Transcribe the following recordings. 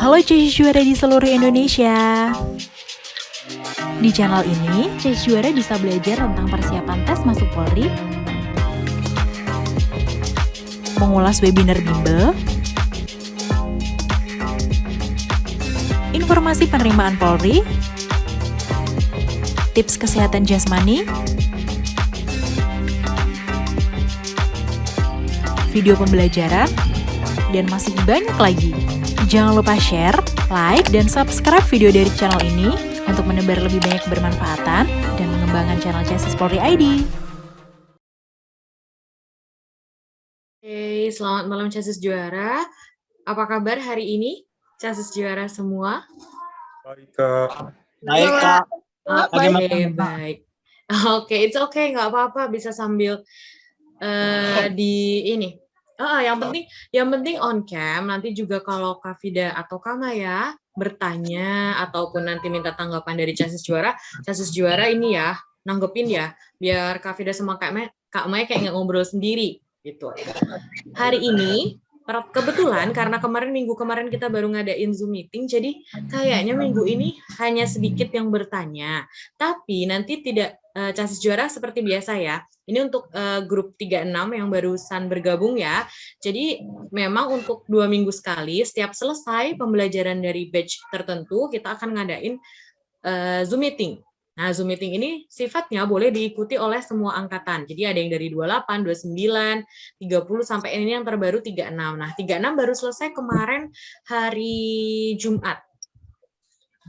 Halo chassis juara di seluruh Indonesia. Di channel ini, chassis juara bisa belajar tentang persiapan tes masuk Polri, mengulas webinar bimbel, informasi penerimaan Polri, tips kesehatan jasmani, video pembelajaran, dan masih banyak lagi. Jangan lupa share, like, dan subscribe video dari channel ini untuk menebar lebih banyak kebermanfaatan dan mengembangkan channel Chassis Polri ID. Oke, selamat malam Chassis Juara. Apa kabar hari ini, Chassis Juara semua? Baik, Kak. Baik, Kak. Baik. Oke, it's okay, nggak apa-apa, bisa sambil di ini. Yang penting on cam. Nanti juga kalau Kak Fida atau Kak Maya bertanya ataupun nanti minta tanggapan dari Chassis Juara ini ya, nanggepin ya, biar Kak Fida sama Kak Maya kayak nggak ngobrol sendiri gitu. Hari ini kebetulan karena minggu kemarin kita baru ngadain Zoom meeting, jadi kayaknya minggu ini hanya sedikit yang bertanya. Tapi nanti tidak Chassis Juara seperti biasa ya. Ini untuk grup 36 yang barusan bergabung ya. Jadi memang untuk 2 minggu sekali, setiap selesai pembelajaran dari batch tertentu, kita akan ngadain Zoom meeting. Nah, Zoom meeting ini sifatnya boleh diikuti oleh semua angkatan. Jadi ada yang dari 28, 29, 30, sampai ini yang terbaru 36. Nah, 36 baru selesai kemarin hari Jumat.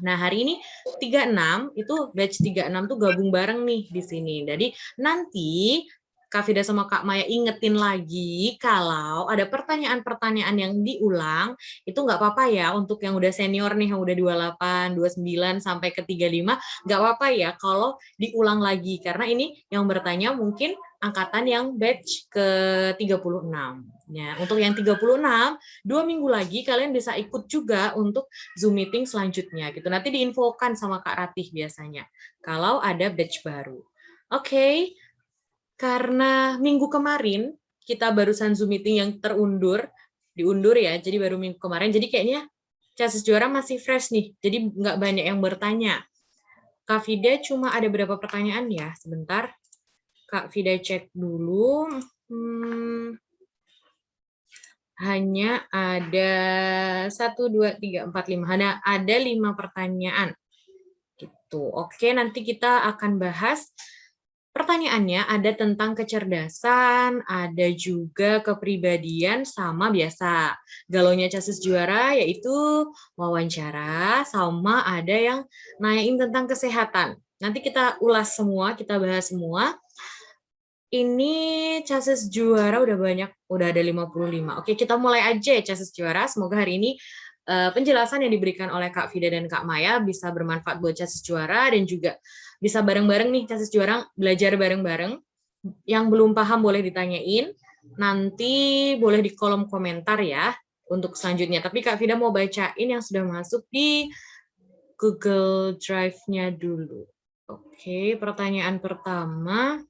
Nah, hari ini 36, itu batch 36 tuh gabung bareng nih di sini. Jadi nanti Kak Fida sama Kak Maya ingetin lagi kalau ada pertanyaan-pertanyaan yang diulang, itu nggak apa-apa ya untuk yang udah senior nih, yang udah 28, 29, sampai ke 35, nggak apa-apa ya kalau diulang lagi. Karena ini yang bertanya mungkin angkatan yang batch ke 36. Ya, untuk yang 36, 2 minggu lagi kalian bisa ikut juga untuk Zoom meeting selanjutnya. Gitu. Nanti diinfokan sama Kak Ratih biasanya kalau ada batch baru. Oke. Karena minggu kemarin kita barusan Zoom meeting yang diundur ya, jadi baru minggu kemarin, jadi kayaknya Chassis Juara masih fresh nih, jadi nggak banyak yang bertanya. Kak Fida cuma ada berapa pertanyaan ya, sebentar. Kak Fida cek dulu. Hanya ada 1, 2, 3, 4, 5. Hanya ada 5 pertanyaan. Gitu. Oke, nanti kita akan bahas. Pertanyaannya ada tentang kecerdasan, ada juga kepribadian, sama biasa. Galaunya Chassis Juara yaitu wawancara, sama ada yang nanyain tentang kesehatan. Nanti kita ulas semua, kita bahas semua. Ini Chassis Juara udah ada 55. Oke, kita mulai aja ya Chassis Juara. Semoga hari ini penjelasan yang diberikan oleh Kak Fida dan Kak Maya bisa bermanfaat buat Chassis Juara dan juga bisa bareng-bareng nih Chassis Juara belajar bareng-bareng. Yang belum paham boleh ditanyain. Nanti boleh di kolom komentar ya untuk selanjutnya. Tapi Kak Fida mau bacain yang sudah masuk di Google Drive-nya dulu. Oke, pertanyaan pertama.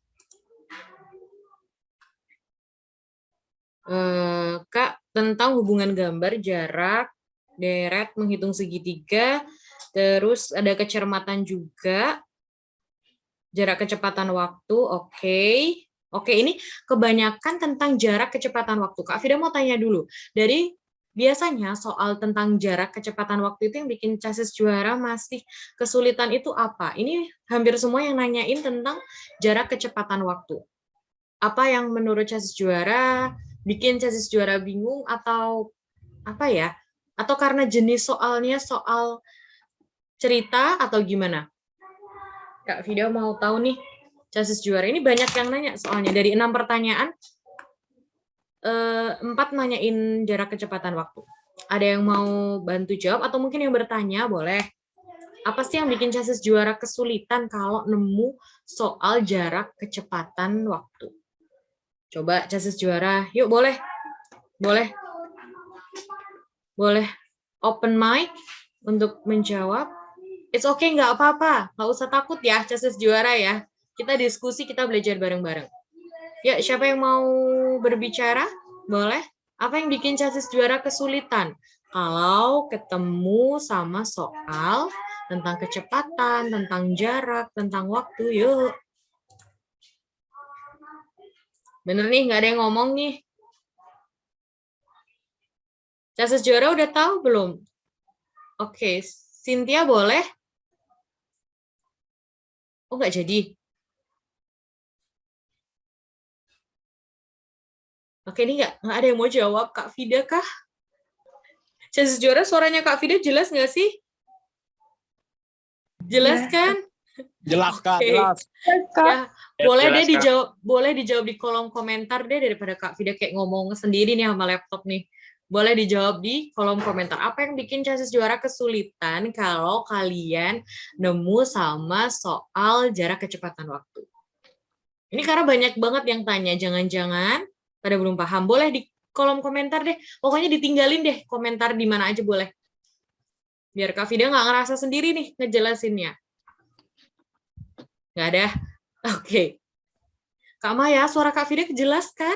Kak, tentang hubungan gambar, jarak, deret, menghitung segitiga, terus ada kecermatan juga, jarak kecepatan waktu, oke. Oke, ini kebanyakan tentang jarak kecepatan waktu. Kak Fida mau tanya dulu, dari biasanya soal tentang jarak kecepatan waktu itu yang bikin Chassis Juara masih kesulitan itu apa? Ini hampir semua yang nanyain tentang jarak kecepatan waktu. Apa yang menurut Chassis Juara bikin Chassis Juara bingung atau apa ya? Atau karena jenis soalnya soal cerita atau gimana? Kak Fida mau tahu nih, Chassis Juara ini banyak yang nanya soalnya. Dari 6 pertanyaan, 4 nanyain jarak kecepatan waktu. Ada yang mau bantu jawab atau mungkin yang bertanya boleh. Apa sih yang bikin Chassis Juara kesulitan kalau nemu soal jarak kecepatan waktu? Coba Chassis Juara, yuk boleh open mic untuk menjawab. It's okay, nggak apa-apa, nggak usah takut ya Chassis Juara ya. Kita diskusi, kita belajar bareng-bareng. Ya, siapa yang mau berbicara? Boleh. Apa yang bikin Chassis Juara kesulitan kalau ketemu sama soal tentang kecepatan, tentang jarak, tentang waktu. Yuk. Bener nih, nggak ada yang ngomong nih. Casis juara udah tahu belum? Oke, Cynthia boleh? Oh, nggak jadi. Oke, ini nggak ada yang mau jawab. Kak Vida kah? Casis juara suaranya Kak Vida jelas nggak sih? Jelas kan? Jelas, Kak, Oke. jelas. Ya, boleh jelas, deh Kak. dijawab di kolom komentar deh, daripada Kak Vida kayak ngomong sendiri nih sama laptop nih. Boleh dijawab di kolom komentar. Apa yang bikin Casis juara kesulitan kalau kalian nemu sama soal jarak kecepatan waktu? Ini karena banyak banget yang tanya, jangan-jangan pada belum paham. Boleh di kolom komentar deh. Pokoknya ditinggalin deh komentar di mana aja boleh. Biar Kak Vida nggak ngerasa sendiri nih ngejelasinnya. Nggak ada? Oke. Kak Maya, suara Kak Vida jelas kan?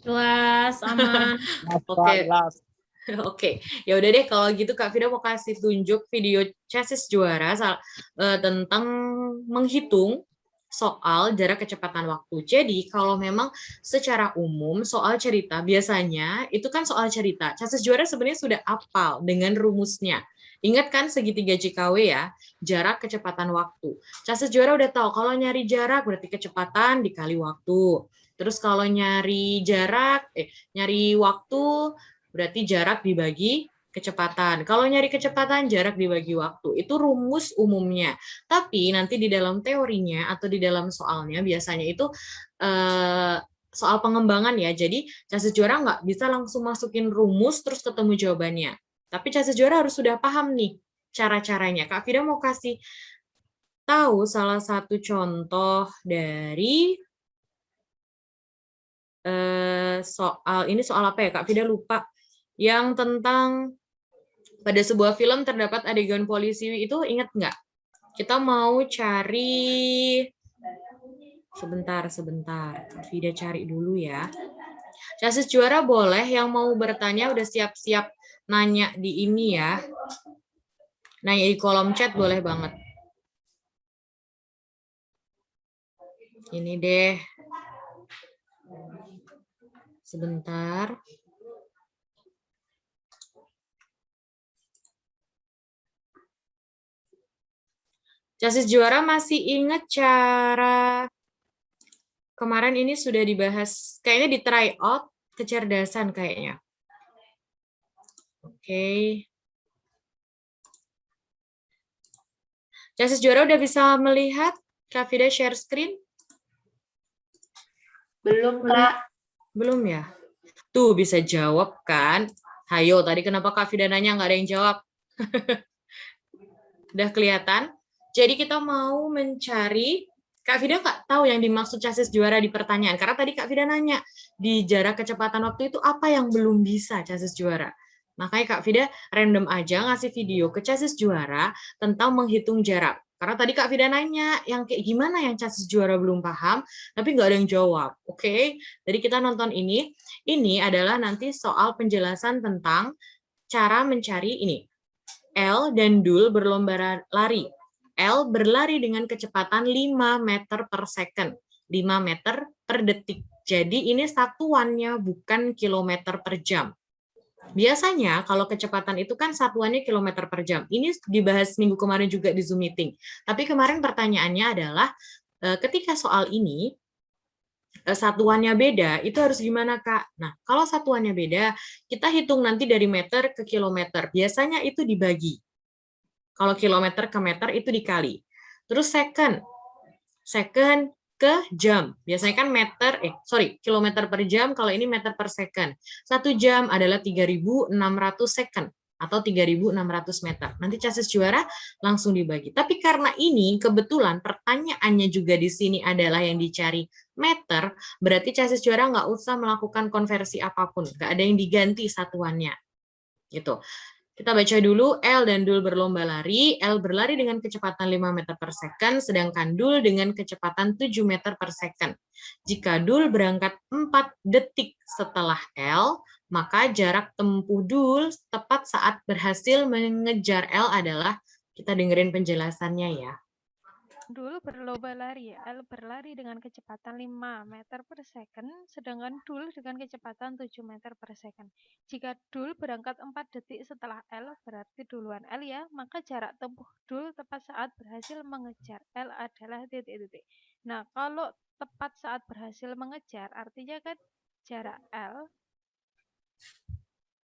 Jelas, aman. Oke. Jelas. Oke, ya udah deh kalau gitu Kak Vida mau kasih tunjuk video Casis juara tentang menghitung soal jarak kecepatan waktu. Jadi kalau memang secara umum soal cerita biasanya itu kan soal cerita. Casis juara sebenarnya sudah hafal dengan rumusnya. Ingat kan segitiga JKW ya, jarak kecepatan waktu. Casis juara udah tahu kalau nyari jarak berarti kecepatan dikali waktu. Terus kalau nyari waktu berarti jarak dibagi kecepatan. Kalau nyari kecepatan, jarak dibagi waktu. Itu rumus umumnya. Tapi nanti di dalam teorinya atau di dalam soalnya biasanya itu soal pengembangan ya. Jadi Casis juara nggak bisa langsung masukin rumus terus ketemu jawabannya. Tapi Casis juara harus sudah paham nih cara-caranya. Kak Vida mau kasih tahu salah satu contoh dari soal apa ya? Kak Vida lupa. Yang tentang pada sebuah film terdapat adegan polisi itu ingat nggak? Kita mau cari sebentar. Vida cari dulu ya. Casis juara boleh yang mau bertanya udah siap-siap nanya di ini ya. Nanya di kolom chat boleh banget. Ini deh. Sebentar. Casis juara masih ingat cara kemarin ini sudah dibahas, kayaknya di try out kecerdasan kayaknya. Oke. Casis juara udah bisa melihat Kak Vida share screen? Belum, Kak. Belum ya? Tuh bisa jawab kan? Hayo, tadi kenapa Kak Vida nanya nggak ada yang jawab? Udah kelihatan? Jadi kita mau mencari, Kak Vida nggak tahu yang dimaksud Casis juara di pertanyaan. Karena tadi Kak Vida nanya, di jarak kecepatan waktu itu apa yang belum bisa Casis juara? Makanya Kak Vida random aja ngasih video ke Casis juara tentang menghitung jarak. Karena tadi Kak Vida nanya, yang kayak gimana yang Casis juara belum paham, tapi nggak ada yang jawab. Oke, jadi kita nonton ini. Ini adalah nanti soal penjelasan tentang cara mencari ini. L dan Dul berlomba lari. L berlari dengan kecepatan 5 meter per second. 5 meter per detik. Jadi ini satuannya bukan kilometer per jam. Biasanya kalau kecepatan itu kan satuannya kilometer per jam. Ini dibahas minggu kemarin juga di Zoom meeting. Tapi kemarin pertanyaannya adalah ketika soal ini satuannya beda, itu harus gimana, Kak? Nah, kalau satuannya beda, kita hitung nanti dari meter ke kilometer. Biasanya itu dibagi. Kalau kilometer ke meter itu dikali. Terus second ke jam. Biasanya kan kilometer per jam, kalau ini meter per second. 1 jam adalah 3.600 second atau 3.600 meter. Nanti Casis juara langsung dibagi. Tapi karena ini kebetulan pertanyaannya juga di sini adalah yang dicari meter, berarti Casis juara nggak usah melakukan konversi apapun. Nggak ada yang diganti satuannya. Gitu. Kita baca dulu, L dan Dul berlomba lari. L berlari dengan kecepatan 5 meter per second, sedangkan Dul dengan kecepatan 7 meter per second. Jika Dul berangkat 4 detik setelah L, maka jarak tempuh Dul tepat saat berhasil mengejar L adalah, kita dengerin penjelasannya ya. Dul berlomba lari. L berlari dengan kecepatan 5 meter per second, sedangkan Dul dengan kecepatan 7 meter per second. Jika Dul berangkat 4 detik setelah L, berarti duluan L ya, maka jarak tempuh Dul tepat saat berhasil mengejar L adalah titik-titik. Nah, kalau tepat saat berhasil mengejar, artinya kan jarak L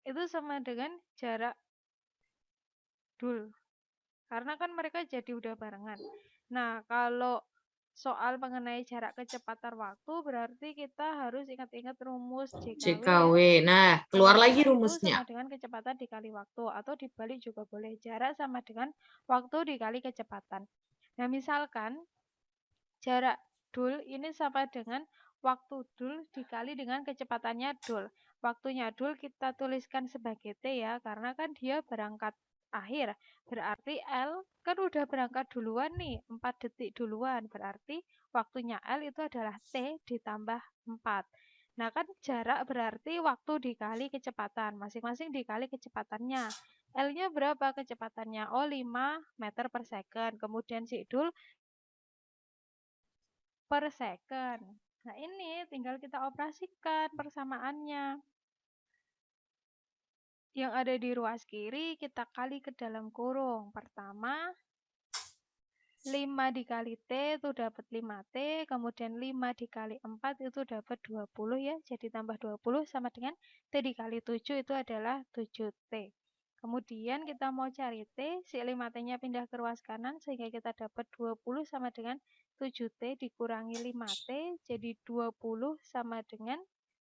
itu sama dengan jarak Dul. Karena kan mereka jadi udah barengan. Nah, kalau soal mengenai jarak kecepatan waktu, berarti kita harus ingat-ingat rumus JKW. JKW. Ya. Nah, keluar Kalau lagi jarak rumusnya. itu sama dengan kecepatan dikali waktu, atau dibalik juga boleh. Jarak sama dengan waktu dikali kecepatan. Nah, misalkan jarak Dul ini sama dengan waktu Dul dikali dengan kecepatannya Dul. Waktunya Dul kita tuliskan sebagai T ya, karena kan dia berangkat akhir. Berarti L kan udah berangkat duluan nih, 4 detik duluan. Berarti waktunya L itu adalah T ditambah 4. Nah kan jarak berarti waktu dikali kecepatan. Masing-masing dikali kecepatannya. L-nya berapa kecepatannya? Oh 5 meter per second. Kemudian si Dul per second. Nah ini tinggal kita operasikan persamaannya. Yang ada di ruas kiri kita kali ke dalam kurung. Pertama 5 dikali T itu dapat 5T, kemudian 5 dikali 4 itu dapat 20 ya, jadi tambah 20 sama dengan T dikali 7 itu adalah 7T. Kemudian kita mau cari T, si 5T-nya pindah ke ruas kanan sehingga kita dapat 20 sama dengan 7T dikurangi 5T, jadi 20 sama dengan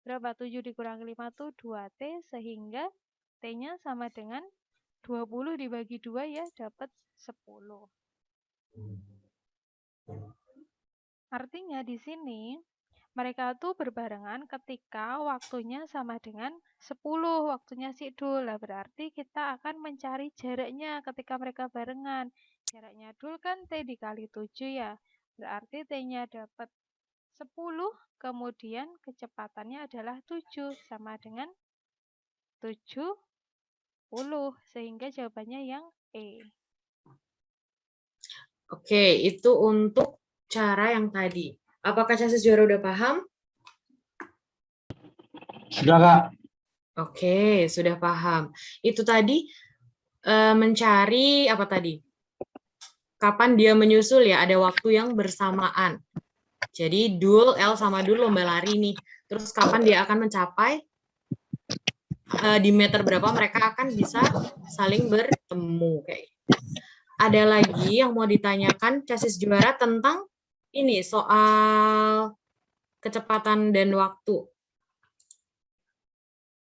berapa? 7 dikurangi 5 itu 2T, sehingga T-nya sama dengan 20 dibagi 2 ya, dapat 10. Artinya di sini mereka tuh berbarengan ketika waktunya sama dengan 10 waktunya si Dul. Nah, berarti kita akan mencari jaraknya ketika mereka barengan. Jaraknya Dul kan T dikali 7 ya. Berarti T-nya dapat 10, kemudian kecepatannya adalah 7 sama dengan 70, sehingga jawabannya yang E. Oke, itu untuk cara yang tadi. Apakah Casis Juara udah paham? Sudah, Kak. Oke, sudah paham. Itu tadi mencari apa tadi? Kapan dia menyusul ya? Ada waktu yang bersamaan. Jadi Dul, L sama Dul lomba lari nih. Terus kapan dia akan mencapai? Di meter berapa mereka akan bisa saling bertemu kayak gitu. Ada lagi yang mau ditanyakan Casis Juara tentang ini soal kecepatan dan waktu.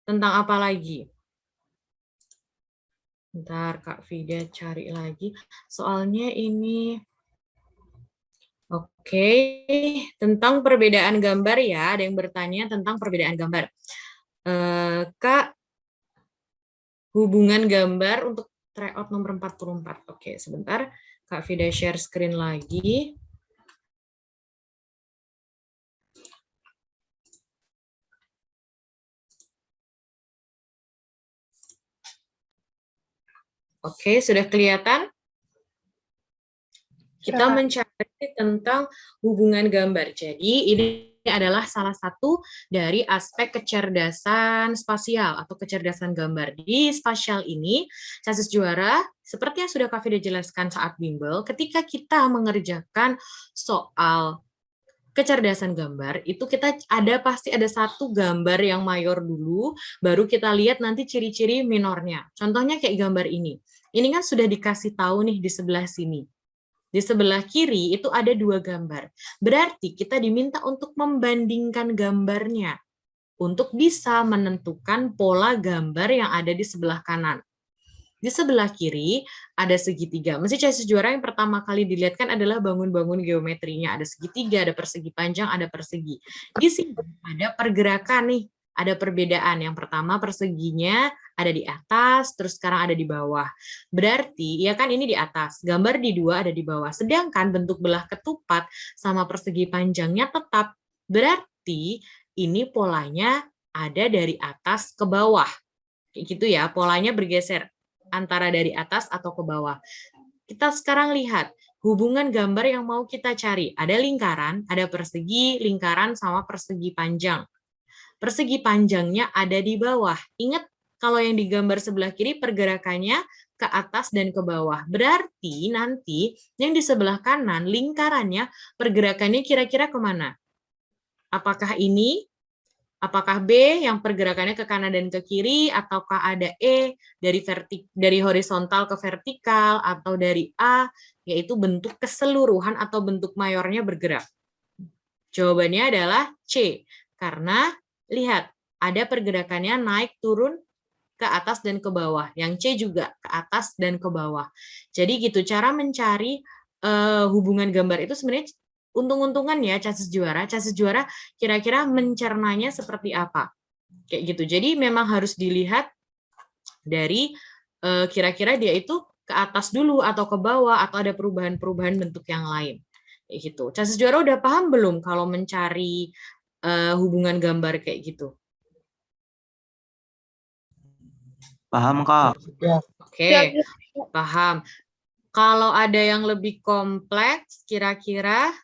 Tentang apa lagi? Bentar Kak Vida cari lagi. Soalnya ini oke, tentang perbedaan gambar ya. Ada yang bertanya tentang perbedaan gambar. Kak, hubungan gambar untuk tryout nomor 44. Oke, sebentar. Kak Vida share screen lagi. Oke, sudah kelihatan? Kita mencari tentang hubungan gambar. Jadi, ini adalah salah satu dari aspek kecerdasan spasial atau kecerdasan gambar. Di spasial ini, Casis Juara, seperti yang sudah Kak Vida jelaskan saat bimbel, ketika kita mengerjakan soal kecerdasan gambar, itu kita pasti ada satu gambar yang mayor dulu, baru kita lihat nanti ciri-ciri minornya. Contohnya kayak gambar ini. Ini kan sudah dikasih tahu nih di sebelah sini. Di sebelah kiri itu ada 2 gambar. Berarti kita diminta untuk membandingkan gambarnya untuk bisa menentukan pola gambar yang ada di sebelah kanan. Di sebelah kiri ada segitiga. Mesti Casis Juara yang pertama kali dilihatkan adalah bangun-bangun geometrinya. Ada segitiga, ada persegi panjang, ada persegi. Di sini ada pergerakan nih. ada perbedaan. Yang pertama perseginya ada di atas, terus sekarang ada di bawah. Berarti, ya kan ini di atas, gambar di 2 ada di bawah. Sedangkan bentuk belah ketupat sama persegi panjangnya tetap. Berarti ini polanya ada dari atas ke bawah. Kayak gitu ya, polanya bergeser antara dari atas atau ke bawah. Kita sekarang lihat hubungan gambar yang mau kita cari. Ada lingkaran, ada persegi, lingkaran, sama persegi panjang. Persegi panjangnya ada di bawah. Ingat, kalau yang digambar sebelah kiri pergerakannya ke atas dan ke bawah. Berarti nanti yang di sebelah kanan, lingkarannya, pergerakannya kira-kira kemana? Apakah ini? Apakah B yang pergerakannya ke kanan dan ke kiri, ataukah ada E dari horizontal ke vertikal, atau dari A, yaitu bentuk keseluruhan atau bentuk mayornya bergerak? Jawabannya adalah C, karena lihat, ada pergerakannya naik turun ke atas dan ke bawah. Yang C juga ke atas dan ke bawah. Jadi gitu, cara mencari hubungan gambar itu sebenarnya untung-untungan ya Casis Juara. Casis Juara kira-kira mencernanya seperti apa. Kayak gitu. Jadi memang harus dilihat dari kira-kira dia itu ke atas dulu atau ke bawah, atau ada perubahan-perubahan bentuk yang lain. Kayak gitu. Casis Juara udah paham belum kalau mencari hubungan gambar kayak gitu? Paham, Kak. Oke, paham. Kalau ada yang lebih kompleks, kira-kira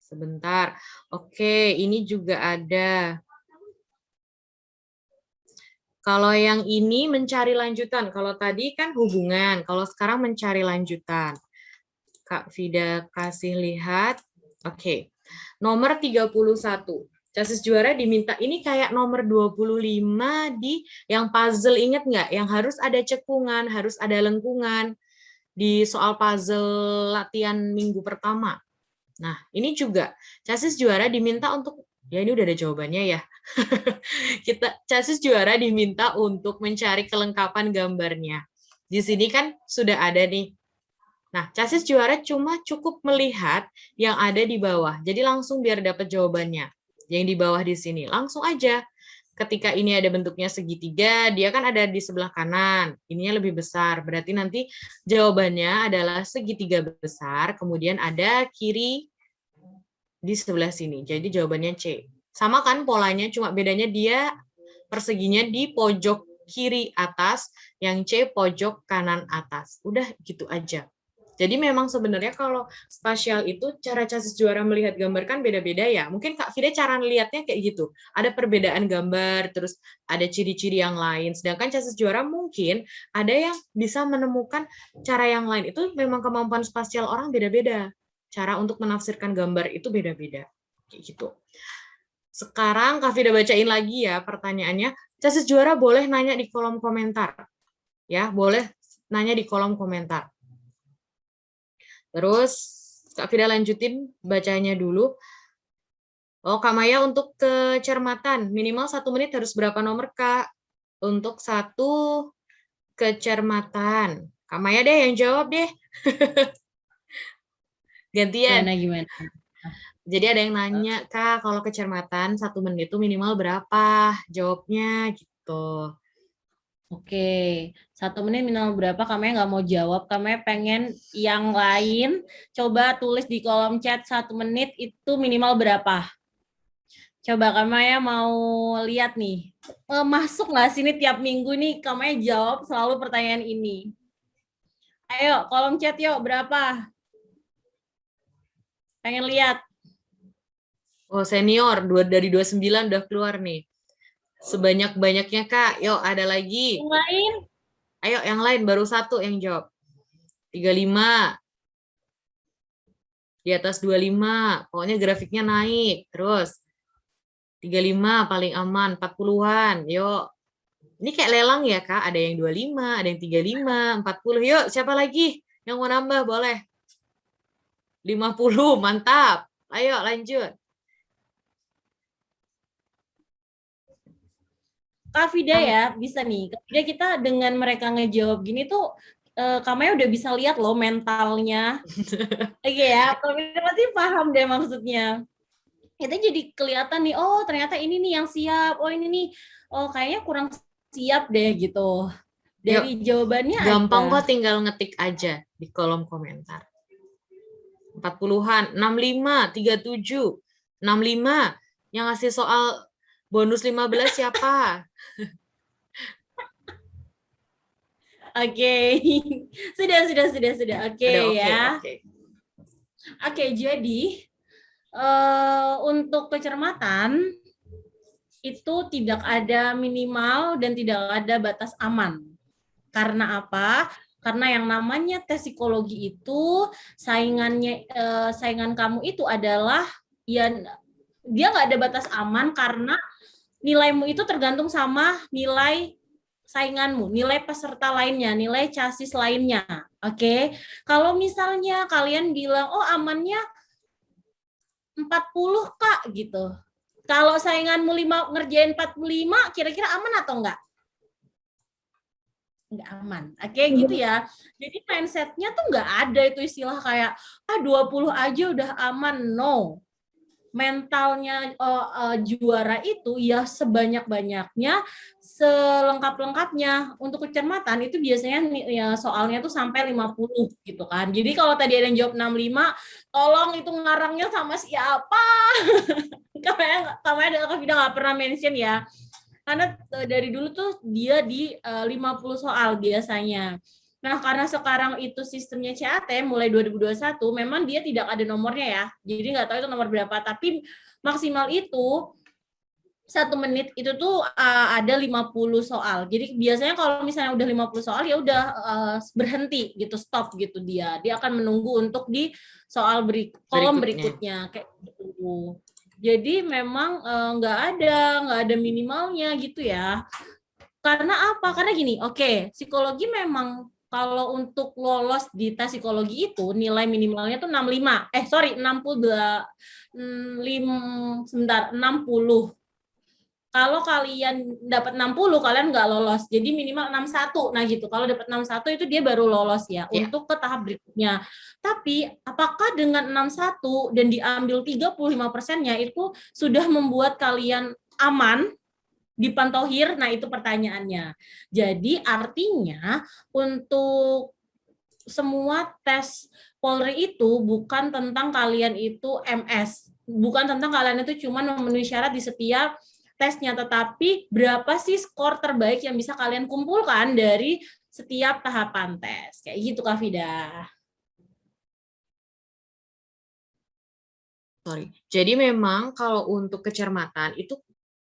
sebentar. Oke, ini juga ada. Kalau yang ini mencari lanjutan. Kalau tadi kan hubungan, kalau sekarang mencari lanjutan. Kak Vida kasih lihat. Oke. Nomor 31. Casis Juara diminta, ini kayak nomor 25 di yang puzzle, ingat nggak? Yang harus ada cekungan, harus ada lengkungan di soal puzzle latihan minggu pertama. Nah, ini juga Casis Juara diminta untuk, ya ini udah ada jawabannya ya. Casis Juara diminta untuk mencari kelengkapan gambarnya. Di sini kan sudah ada nih. Nah, Casis Juara cuma cukup melihat yang ada di bawah. Jadi langsung biar dapat jawabannya. Yang di bawah di sini. Langsung aja. Ketika ini ada bentuknya segitiga, dia kan ada di sebelah kanan. Ininya lebih besar. Berarti nanti jawabannya adalah segitiga besar, kemudian ada kiri di sebelah sini. Jadi jawabannya C. Sama kan polanya, cuma bedanya dia perseginya di pojok kiri atas, yang C pojok kanan atas. Udah gitu aja. Jadi memang sebenarnya kalau spasial itu cara Casis Juara melihat gambar kan beda-beda ya. Mungkin Kak Fida cara lihatnya kayak gitu. Ada perbedaan gambar, terus ada ciri-ciri yang lain. Sedangkan Casis Juara mungkin ada yang bisa menemukan cara yang lain. Itu memang kemampuan spasial orang beda-beda. Cara untuk menafsirkan gambar itu beda-beda. Kayak gitu. Sekarang Kak Fida bacain lagi ya pertanyaannya. Casis Juara boleh nanya di kolom komentar. Ya, boleh nanya di kolom komentar. Terus Kak Fida lanjutin bacanya dulu. Oh, Kak Maya, untuk kecermatan minimal 1 menit harus berapa nomor, Kak? Untuk 1 kecermatan. Kak Maya deh yang jawab deh. Gantian. Gimana? Jadi ada yang nanya, Kak, kalau kecermatan 1 menit itu minimal berapa? Jawabnya gitu. Oke, 1 menit minimal berapa? Kamu nggak mau jawab, kamu pengen yang lain. Coba tulis di kolom chat 1 menit itu minimal berapa. Coba kamu mau lihat nih, masuk nggak sini tiap minggu nih kamu jawab selalu pertanyaan ini. Ayo kolom chat yuk, berapa? Pengen lihat. Oh, senior dari 29 udah keluar nih. Sebanyak-banyaknya, Kak. Yuk, ada lagi. Yang lain? Ayo, yang lain. Baru 1 yang jawab. 35. Di atas 25. Pokoknya grafiknya naik. Terus. 35 paling aman. 40-an. Yuk. Ini kayak lelang ya, Kak. Ada yang 25, ada yang 35, 40. Yuk, siapa lagi yang mau nambah? Boleh. 50. Mantap. Ayo, lanjut. Kak Vida ya, bisa nih. Kak Vida, kita dengan mereka ngejawab gini tuh, kamu udah bisa lihat loh mentalnya. Oke ya, Kak Vida pasti paham deh maksudnya. kita jadi kelihatan nih, oh ternyata ini nih yang siap, oh ini nih, oh kayaknya kurang siap deh gitu. Dari jawabannya Gampang aja. kok, tinggal ngetik aja di kolom komentar. 40-an, 65, 37, 65. Yang ngasih soal bonus 15 siapa? Oke. Sudah. Oke Ada oke, ya. oke. Oke, jadi untuk kecermatan itu tidak ada minimal dan tidak ada batas aman. Karena apa? Karena yang namanya tes psikologi itu saingan kamu itu adalah ya dia nggak ada batas aman karena nilaimu itu tergantung sama nilai sainganmu, nilai peserta lainnya, nilai chassis lainnya. Oke. Kalau misalnya kalian bilang, oh amannya 40 Kak gitu. Kalau sainganmu 5 ngerjain 45, kira-kira aman atau enggak? Enggak aman. Oke, gitu ya. Jadi mindset-nya tuh enggak ada itu istilah kayak 20 aja udah aman. No. Mentalnya juara itu ya sebanyak-banyaknya, selengkap-lengkapnya. Untuk kecermatan itu biasanya ya soalnya tuh sampai 50 gitu kan. Jadi kalau tadi ada yang jawab 65, tolong itu ngarangnya sama siapa? Kamanya nggak pernah mention ya. Karena dari dulu tuh dia di 50 soal biasanya. Nah, karena sekarang itu sistemnya CAT mulai 2021, memang dia tidak ada nomornya ya. Jadi nggak tahu itu nomor berapa, tapi maksimal itu 1 menit itu tuh ada 50 soal. Jadi biasanya kalau misalnya udah 50 soal ya udah berhenti gitu, stop gitu dia. Dia akan menunggu untuk di soal kolom berikutnya kayak gitu. Jadi memang nggak ada minimalnya gitu ya. Karena apa? Karena gini, oke, psikologi memang kalau untuk lolos di tes psikologi itu nilai minimalnya tuh 65. 60. Kalau kalian dapat 60, kalian nggak lolos. Jadi minimal 61. Nah gitu. Kalau dapat 61 itu dia baru lolos ya untuk ke tahap berikutnya. Tapi apakah dengan 61 dan diambil 35%-nya itu sudah membuat kalian aman di Pantauhir? Nah itu pertanyaannya. Jadi artinya untuk semua tes Polri itu bukan tentang kalian itu MS. Bukan tentang kalian itu cuma memenuhi syarat di setiap tesnya, tetapi berapa sih skor terbaik yang bisa kalian kumpulkan dari setiap tahapan tes. Kayak gitu, Kak Fida. Jadi memang kalau untuk kecermatan itu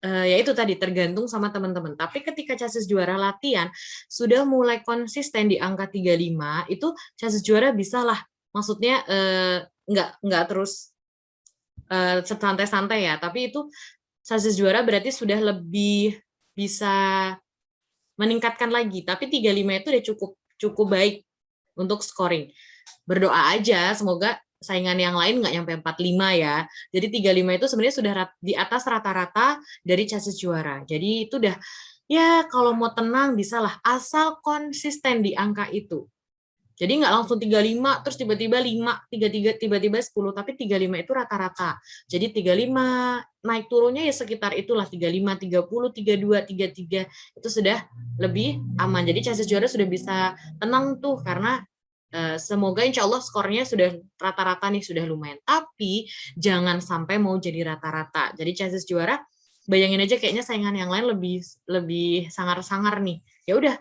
ya itu tadi tergantung sama teman-teman. Tapi ketika chassis juara latihan sudah mulai konsisten di angka 35, itu chassis juara bisa lah. Maksudnya nggak terus santai-santai ya, tapi itu chassis juara berarti sudah lebih bisa meningkatkan lagi. Tapi 35 itu udah cukup baik untuk scoring. Berdoa aja semoga saingan yang lain nggak nyampe 45 ya. Jadi 35 itu sebenarnya sudah di atas rata-rata dari chassis juara. Jadi itu udah ya kalau mau tenang bisa lah asal konsisten di angka itu. Jadi nggak langsung 35 terus tiba-tiba 5, 33 tiba-tiba 10, tapi 35 itu rata-rata. Jadi 35 naik turunnya ya sekitar itulah 35, 30, 32, 33 itu sudah lebih aman. Jadi chassis juara sudah bisa tenang tuh karena semoga insya Allah skornya sudah rata-rata nih, sudah lumayan. Tapi jangan sampai mau jadi rata-rata. Jadi chassis juara bayangin aja kayaknya saingan yang lain lebih sangar-sangar nih. Ya udah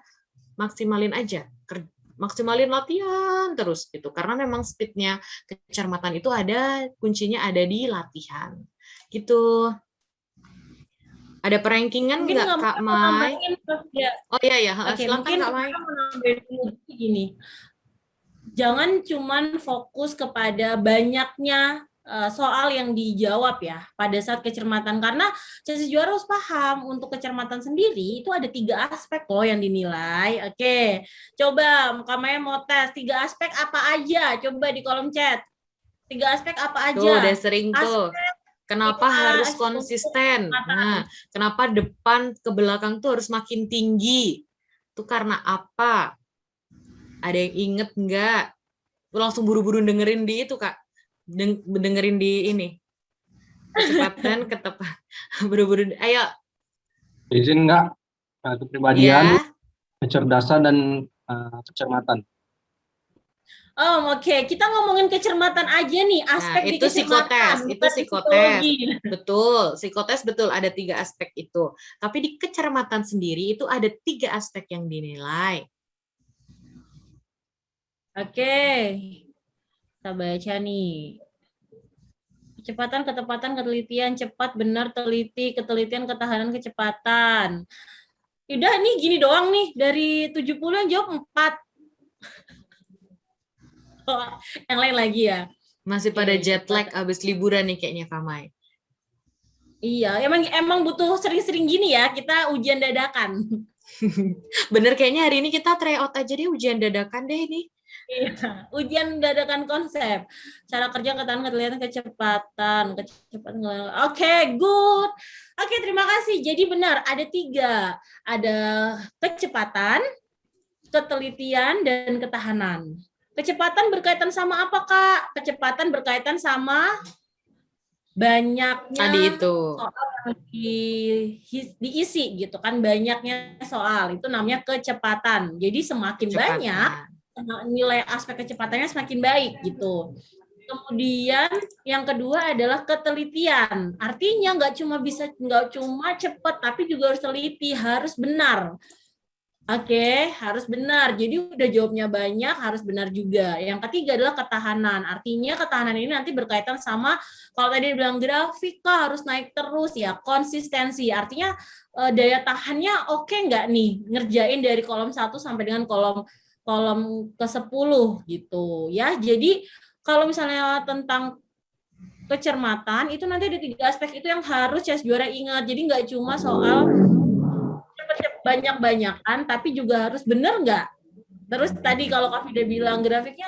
maksimalin aja. Maksimalin latihan terus gitu. Karena memang speednya kecermatan itu kuncinya ada di latihan. Gitu. Ada perankingan nggak Kak Mai? Oh iya. Oke, silakan Kak Mai. Gini. Jangan cuman fokus kepada banyaknya soal yang dijawab ya pada saat kecermatan, karena chassis juara harus paham untuk kecermatan sendiri itu ada 3 aspek loh yang dinilai. Oke, coba Kak Maya mau tes 3 aspek apa aja, coba di kolom chat 3 aspek apa aja. Tuh udah sering tuh. Kenapa harus konsisten? Nah, kenapa depan ke belakang tuh harus makin tinggi? Itu karena apa? Ada yang inget nggak? Langsung buru-buru dengerin di itu Kak. Dengerin di ini. kecepatan, ketepatan, buru-buru. Ayo, Izin nggak? Kepribadian, ya. kecerdasan, dan kecermatan. Oh, oke. Kita ngomongin kecermatan aja nih, Nah, aspek di itu psikotes, kecermatan, itu bukan di psikotes. psikologi. Betul, psikotes betul ada 3 aspek itu. Tapi di kecermatan sendiri itu ada 3 aspek yang dinilai. Oke. Kita baca nih. Kecepatan, ketepatan, ketelitian, cepat, benar, teliti, ketelitian, ketahanan, kecepatan. Udah nih gini doang nih, dari 70 yang jawab 4. Yang lain lagi ya. Masih pada Oke, jet lag abis liburan nih kayaknya Kamai. Iya, emang butuh sering-sering gini ya, kita ujian dadakan. Bener kayaknya hari ini kita try out aja deh ujian dadakan deh ini. Iya, ujian dadakan konsep. Cara kerja, ketahanan, ketelitian, kecepatan. Oke, good. Oke, terima kasih. Jadi benar, ada 3. Ada kecepatan, ketelitian, dan ketahanan. Kecepatan berkaitan sama apa, Kak? Kecepatan berkaitan sama banyaknya Tadi itu. soal yang diisi gitu kan, banyaknya soal. Itu namanya kecepatan. Jadi semakin banyak, nilai aspek kecepatannya semakin baik gitu. Kemudian yang kedua adalah ketelitian. Artinya nggak cuma cepat, tapi juga harus teliti, harus benar. Oke, harus benar. Jadi udah jawabnya banyak, harus benar juga. Yang ketiga adalah ketahanan. Artinya ketahanan ini nanti berkaitan sama, kalau tadi dibilang grafik, Kak, harus naik terus ya, konsistensi. Artinya daya tahannya oke nggak nih, ngerjain dari kolom 1 sampai dengan kolom ke-10 gitu ya. Jadi kalau misalnya tentang kecermatan, itu nanti ada 3 aspek itu yang harus CS juara ingat. Jadi nggak cuma soal banyak-banyakan, tapi juga harus benar nggak? Terus tadi kalau Kak Fida bilang grafiknya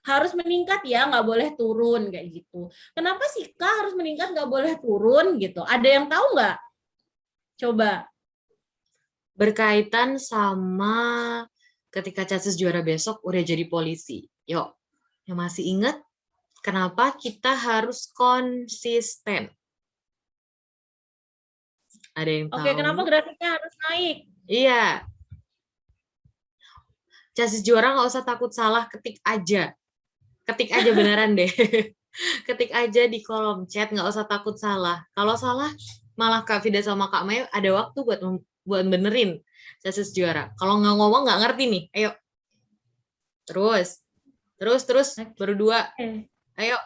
harus meningkat ya, nggak boleh turun kayak gitu. Kenapa sih Kak harus meningkat, nggak boleh turun gitu? Ada yang tahu nggak? Coba. Berkaitan sama ketika CASIS juara besok udah jadi polisi. Yuk, yang masih ingat kenapa kita harus konsisten? Ada yang tahu? Oke, kenapa grafiknya harus naik? Iya. CASIS juara nggak usah takut salah, ketik aja. Ketik aja beneran deh. Ketik aja di kolom chat, nggak usah takut salah. Kalau salah, malah Kak Fida sama Kak Maya ada waktu buat benerin CASIS juara. Kalau nggak ngomong nggak ngerti nih, ayo. Terus. Berdua. Ayo,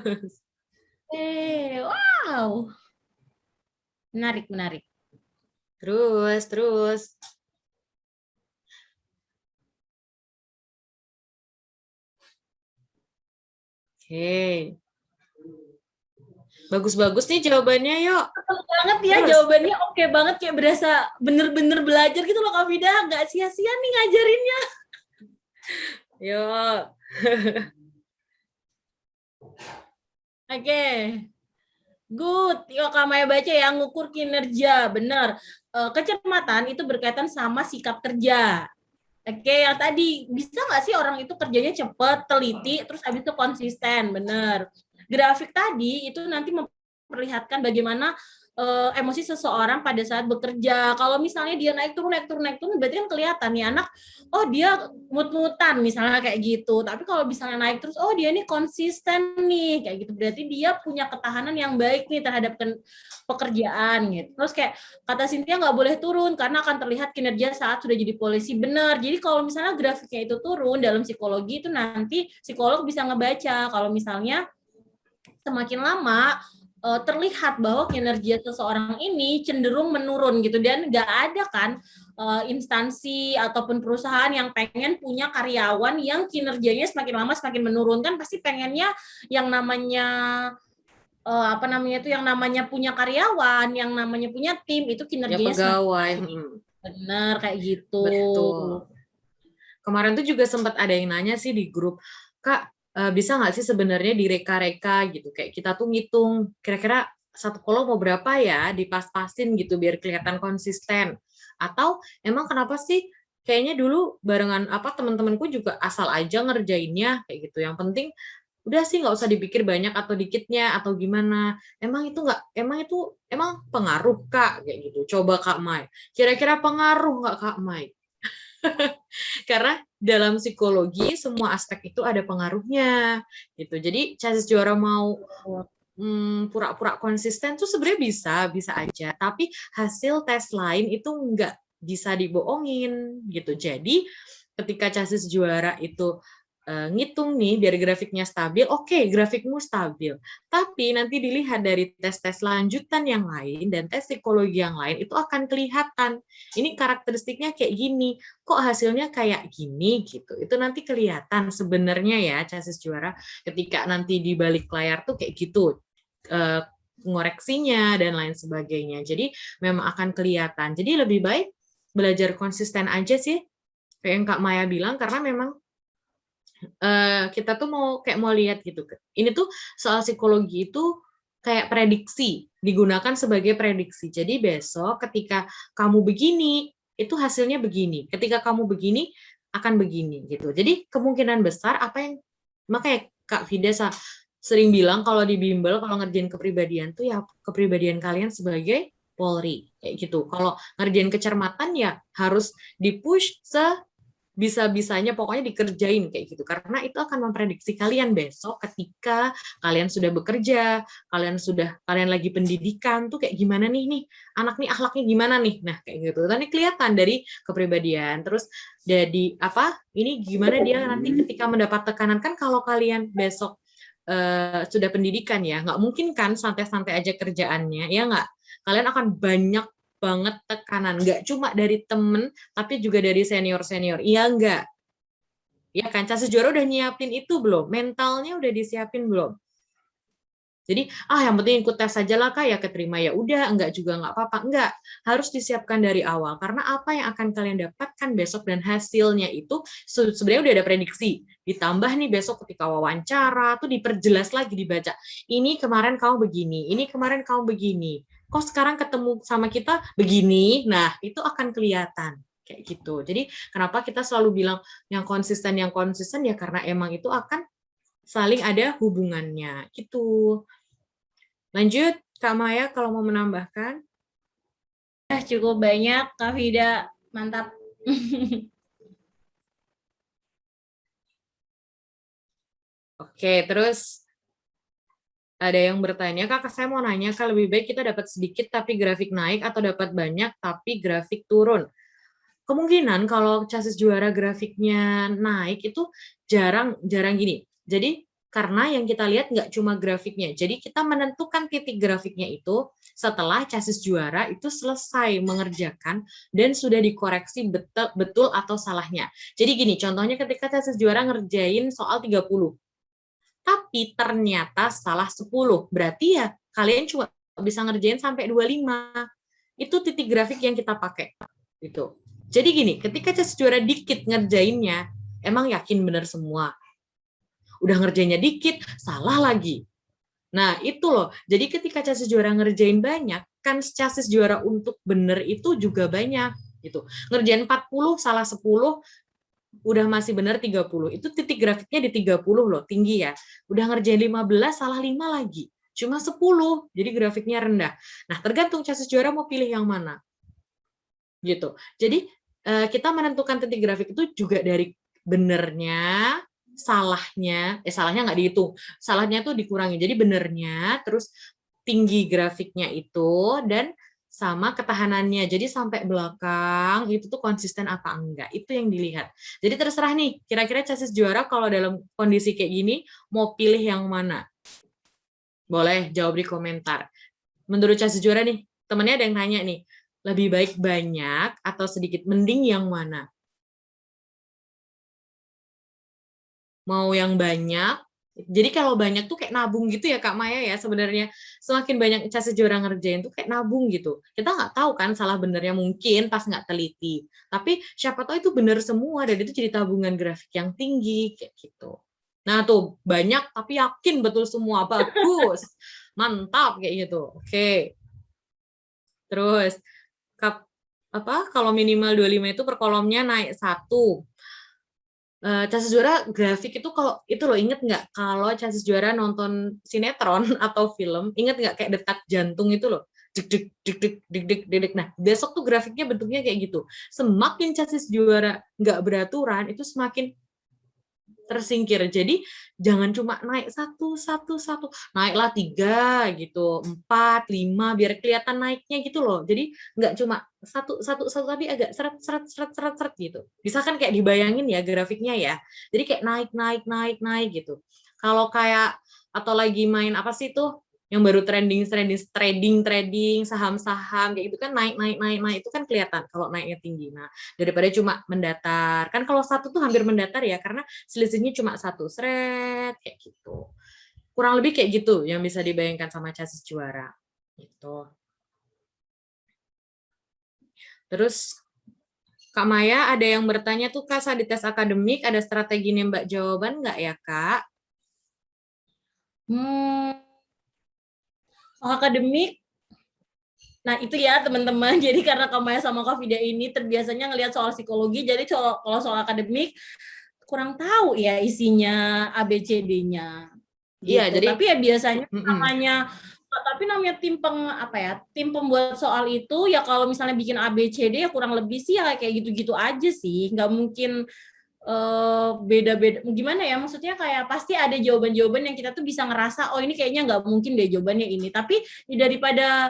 terus. Wow. Menarik. Terus. Oke. Bagus-bagus nih jawabannya, yuk. Bagus banget ya jawabannya, oke banget, kayak berasa bener-bener belajar gitu loh Kak Fida, nggak sia-sia nih ngajarinnya. Yuk. Oke. Good. Yuk Kak Maya baca ya, ngukur kinerja, bener. Kecermatan itu berkaitan sama sikap kerja. Oke, yang tadi, bisa nggak sih orang itu kerjanya cepat, teliti, terus habis itu konsisten, bener. Grafik tadi itu nanti memperlihatkan bagaimana emosi seseorang pada saat bekerja. Kalau misalnya dia naik turun, berarti kan kelihatan nih anak, oh dia mut-mutan misalnya kayak gitu. Tapi kalau misalnya naik terus, oh dia ini konsisten nih kayak gitu. Berarti dia punya ketahanan yang baik nih terhadap pekerjaan gitu. Terus kayak kata Cynthia nggak boleh turun karena akan terlihat kinerja saat sudah jadi polisi. Benar. Jadi kalau misalnya grafiknya itu turun dalam psikologi itu nanti psikolog bisa ngebaca kalau misalnya semakin lama terlihat bahwa kinerja seseorang ini cenderung menurun gitu, dan nggak ada kan instansi ataupun perusahaan yang pengen punya karyawan yang kinerjanya semakin lama semakin menurun. Kan pasti pengennya yang namanya yang namanya punya karyawan, yang namanya punya tim itu kinerjanya pegawai. Benar kayak gitu. Betul. Kemarin tuh juga sempat ada yang nanya sih di grup, Kak, bisa nggak sih sebenarnya direka-reka gitu, kayak kita tuh ngitung kira-kira satu kolom mau berapa ya, dipas-pasin gitu biar kelihatan konsisten. Atau emang kenapa sih kayaknya dulu barengan teman-temanku juga asal aja ngerjainnya kayak gitu. Yang penting udah sih nggak usah dipikir banyak atau dikitnya atau gimana. Emang pengaruh Kak kayak gitu. Coba Kak Mai. Kira-kira pengaruh nggak Kak Mai? Karena dalam psikologi semua aspek itu ada pengaruhnya gitu. Jadi chassis juara mau pura-pura konsisten tuh sebenarnya bisa aja. Tapi hasil tes lain itu nggak bisa dibohongin gitu. Jadi ketika chassis juara itu ngitung nih biar grafiknya stabil, oke, grafikmu stabil. Tapi nanti dilihat dari tes-tes lanjutan yang lain dan tes psikologi yang lain itu akan kelihatan. Ini karakteristiknya kayak gini, kok hasilnya kayak gini gitu. Itu nanti kelihatan sebenarnya ya chassis juara ketika nanti di balik layar tuh kayak gitu. Ngoreksinya dan lain sebagainya. Jadi memang akan kelihatan. Jadi lebih baik belajar konsisten aja sih, kayak yang Kak Maya bilang, karena memang kita tuh mau lihat gitu. Ini tuh soal psikologi itu kayak prediksi, digunakan sebagai prediksi. Jadi besok ketika kamu begini, itu hasilnya begini. Ketika kamu begini, akan begini gitu. Jadi kemungkinan besar makanya Kak Vida sering bilang kalau di bimbel, kalau ngerjain kepribadian tuh ya kepribadian kalian sebagai Polri kayak gitu. Kalau ngerjain kecermatan ya harus dipush bisa-bisanya, pokoknya dikerjain kayak gitu, karena itu akan memprediksi kalian besok ketika kalian sudah bekerja, kalian lagi pendidikan tuh kayak gimana nih anak nih akhlaknya gimana nih, nah kayak gitu. Tadi kelihatan dari kepribadian. Terus jadi ini gimana dia nanti ketika mendapat tekanan. Kan kalau kalian besok sudah pendidikan ya, nggak mungkin kan santai-santai aja kerjaannya, ya nggak? Kalian akan banyak banget tekanan, nggak cuma dari temen, tapi juga dari senior-senior. Iya nggak? Ya kan, chassis juara udah nyiapin itu belum? Mentalnya udah disiapin belum? Jadi, yang penting ikut tes aja lah Kak, ya keterima ya udah, enggak juga nggak apa-apa. Enggak, harus disiapkan dari awal. Karena apa yang akan kalian dapatkan besok dan hasilnya itu sebenarnya udah ada prediksi. Ditambah nih besok ketika wawancara, tuh diperjelas lagi, dibaca. Ini kemarin kamu begini, ini kemarin kamu begini. Kok sekarang ketemu sama kita begini? Nah, itu akan kelihatan. Kayak gitu. Jadi, kenapa kita selalu bilang yang konsisten ya karena emang itu akan saling ada hubungannya. Gitu. Lanjut, Kak Maya kalau mau menambahkan. Cukup banyak, Kak Vida. Mantap. Oke, terus ada yang bertanya, Kak, saya mau nanya, Kak, lebih baik kita dapat sedikit tapi grafik naik atau dapat banyak tapi grafik turun? Kemungkinan kalau chassis juara grafiknya naik itu jarang gini. Jadi karena yang kita lihat nggak cuma grafiknya. Jadi kita menentukan titik grafiknya itu setelah chassis juara itu selesai mengerjakan dan sudah dikoreksi betul atau salahnya. Jadi gini, contohnya ketika chassis juara ngerjain soal 30. Tapi ternyata salah 10. Berarti ya kalian cuma bisa ngerjain sampai 25. Itu titik grafik yang kita pakai. Gitu. Jadi gini, ketika chassis juara dikit ngerjainnya, emang yakin benar semua. Udah ngerjainnya dikit, salah lagi. Nah, itu loh. Jadi ketika chassis juara ngerjain banyak, kan chassis juara untuk bener itu juga banyak. Gitu. Ngerjain 40, salah 10, udah masih benar 30. Itu titik grafiknya di 30 loh, tinggi ya. Udah ngerjain 15, salah 5 lagi. Cuma 10, jadi grafiknya rendah. Nah, tergantung chassis juara mau pilih yang mana. Gitu. Jadi, kita menentukan titik grafik itu juga dari benernya, salahnya nggak dihitung. Salahnya tuh dikurangi. Jadi benernya, terus tinggi grafiknya itu, dan sama ketahanannya. Jadi sampai belakang itu tuh konsisten apa enggak. Itu yang dilihat. Jadi terserah nih, kira-kira chassis juara kalau dalam kondisi kayak gini mau pilih yang mana? Boleh jawab di komentar. Menurut chassis juara nih, temennya ada yang nanya nih, lebih baik banyak atau sedikit? Mending yang mana? Mau yang banyak? Jadi kalau banyak tuh kayak nabung gitu ya Kak Maya ya sebenarnya. Semakin banyak chassis juara ngerjain tuh kayak nabung gitu. Kita nggak tahu kan salah benernya mungkin pas nggak teliti. Tapi siapa tahu itu bener semua dan itu jadi tabungan grafik yang tinggi kayak gitu. Nah tuh banyak tapi yakin betul semua. Bagus. Mantap kayak gitu. Oke. Terus kalau minimal 25 itu per kolomnya naik 1. Chassis Juara grafik itu kalau itu loh, inget nggak kalau Chassis Juara nonton sinetron atau film, inget nggak kayak detak jantung itu loh, deg deg deg deg deg deg deg deg. Nah besok tuh grafiknya bentuknya kayak gitu. Semakin Chassis Juara nggak beraturan itu semakin tersingkir. Jadi jangan cuma naik satu, naiklah 3 gitu, 4, 5, biar kelihatan naiknya gitu loh. Jadi nggak cuma satu, tapi agak seret gitu. Bisa kan kayak dibayangin ya grafiknya ya. Jadi kayak naik gitu. Kalau kayak atau lagi main apa sih tuh yang baru trading, saham-saham kayak gitu kan naik itu kan kelihatan kalau naiknya tinggi. Nah, daripada cuma mendatar. Kan kalau satu tuh hampir mendatar ya karena selisihnya cuma 1 seret kayak gitu. Kurang lebih kayak gitu yang bisa dibayangkan sama Chassis Juara. Gitu. Terus Kak Maya ada yang bertanya tuh Kak, saat di tes akademik ada strategi nembak jawaban nggak ya Kak? Akademik. Nah itu ya teman-teman, jadi karena Kak Maya sama Kak Vida ini terbiasanya ngelihat soal psikologi, jadi kalau soal akademik kurang tahu ya isinya ABCD-nya. Gitu. Iya, jadi tapi ya biasanya namanya tim pembuat soal itu ya kalau misalnya bikin ABCD ya kurang lebih sih ya kayak gitu-gitu aja sih, nggak mungkin beda-beda gimana ya, maksudnya kayak pasti ada jawaban-jawaban yang kita tuh bisa ngerasa oh ini kayaknya nggak mungkin deh jawabannya ini, tapi daripada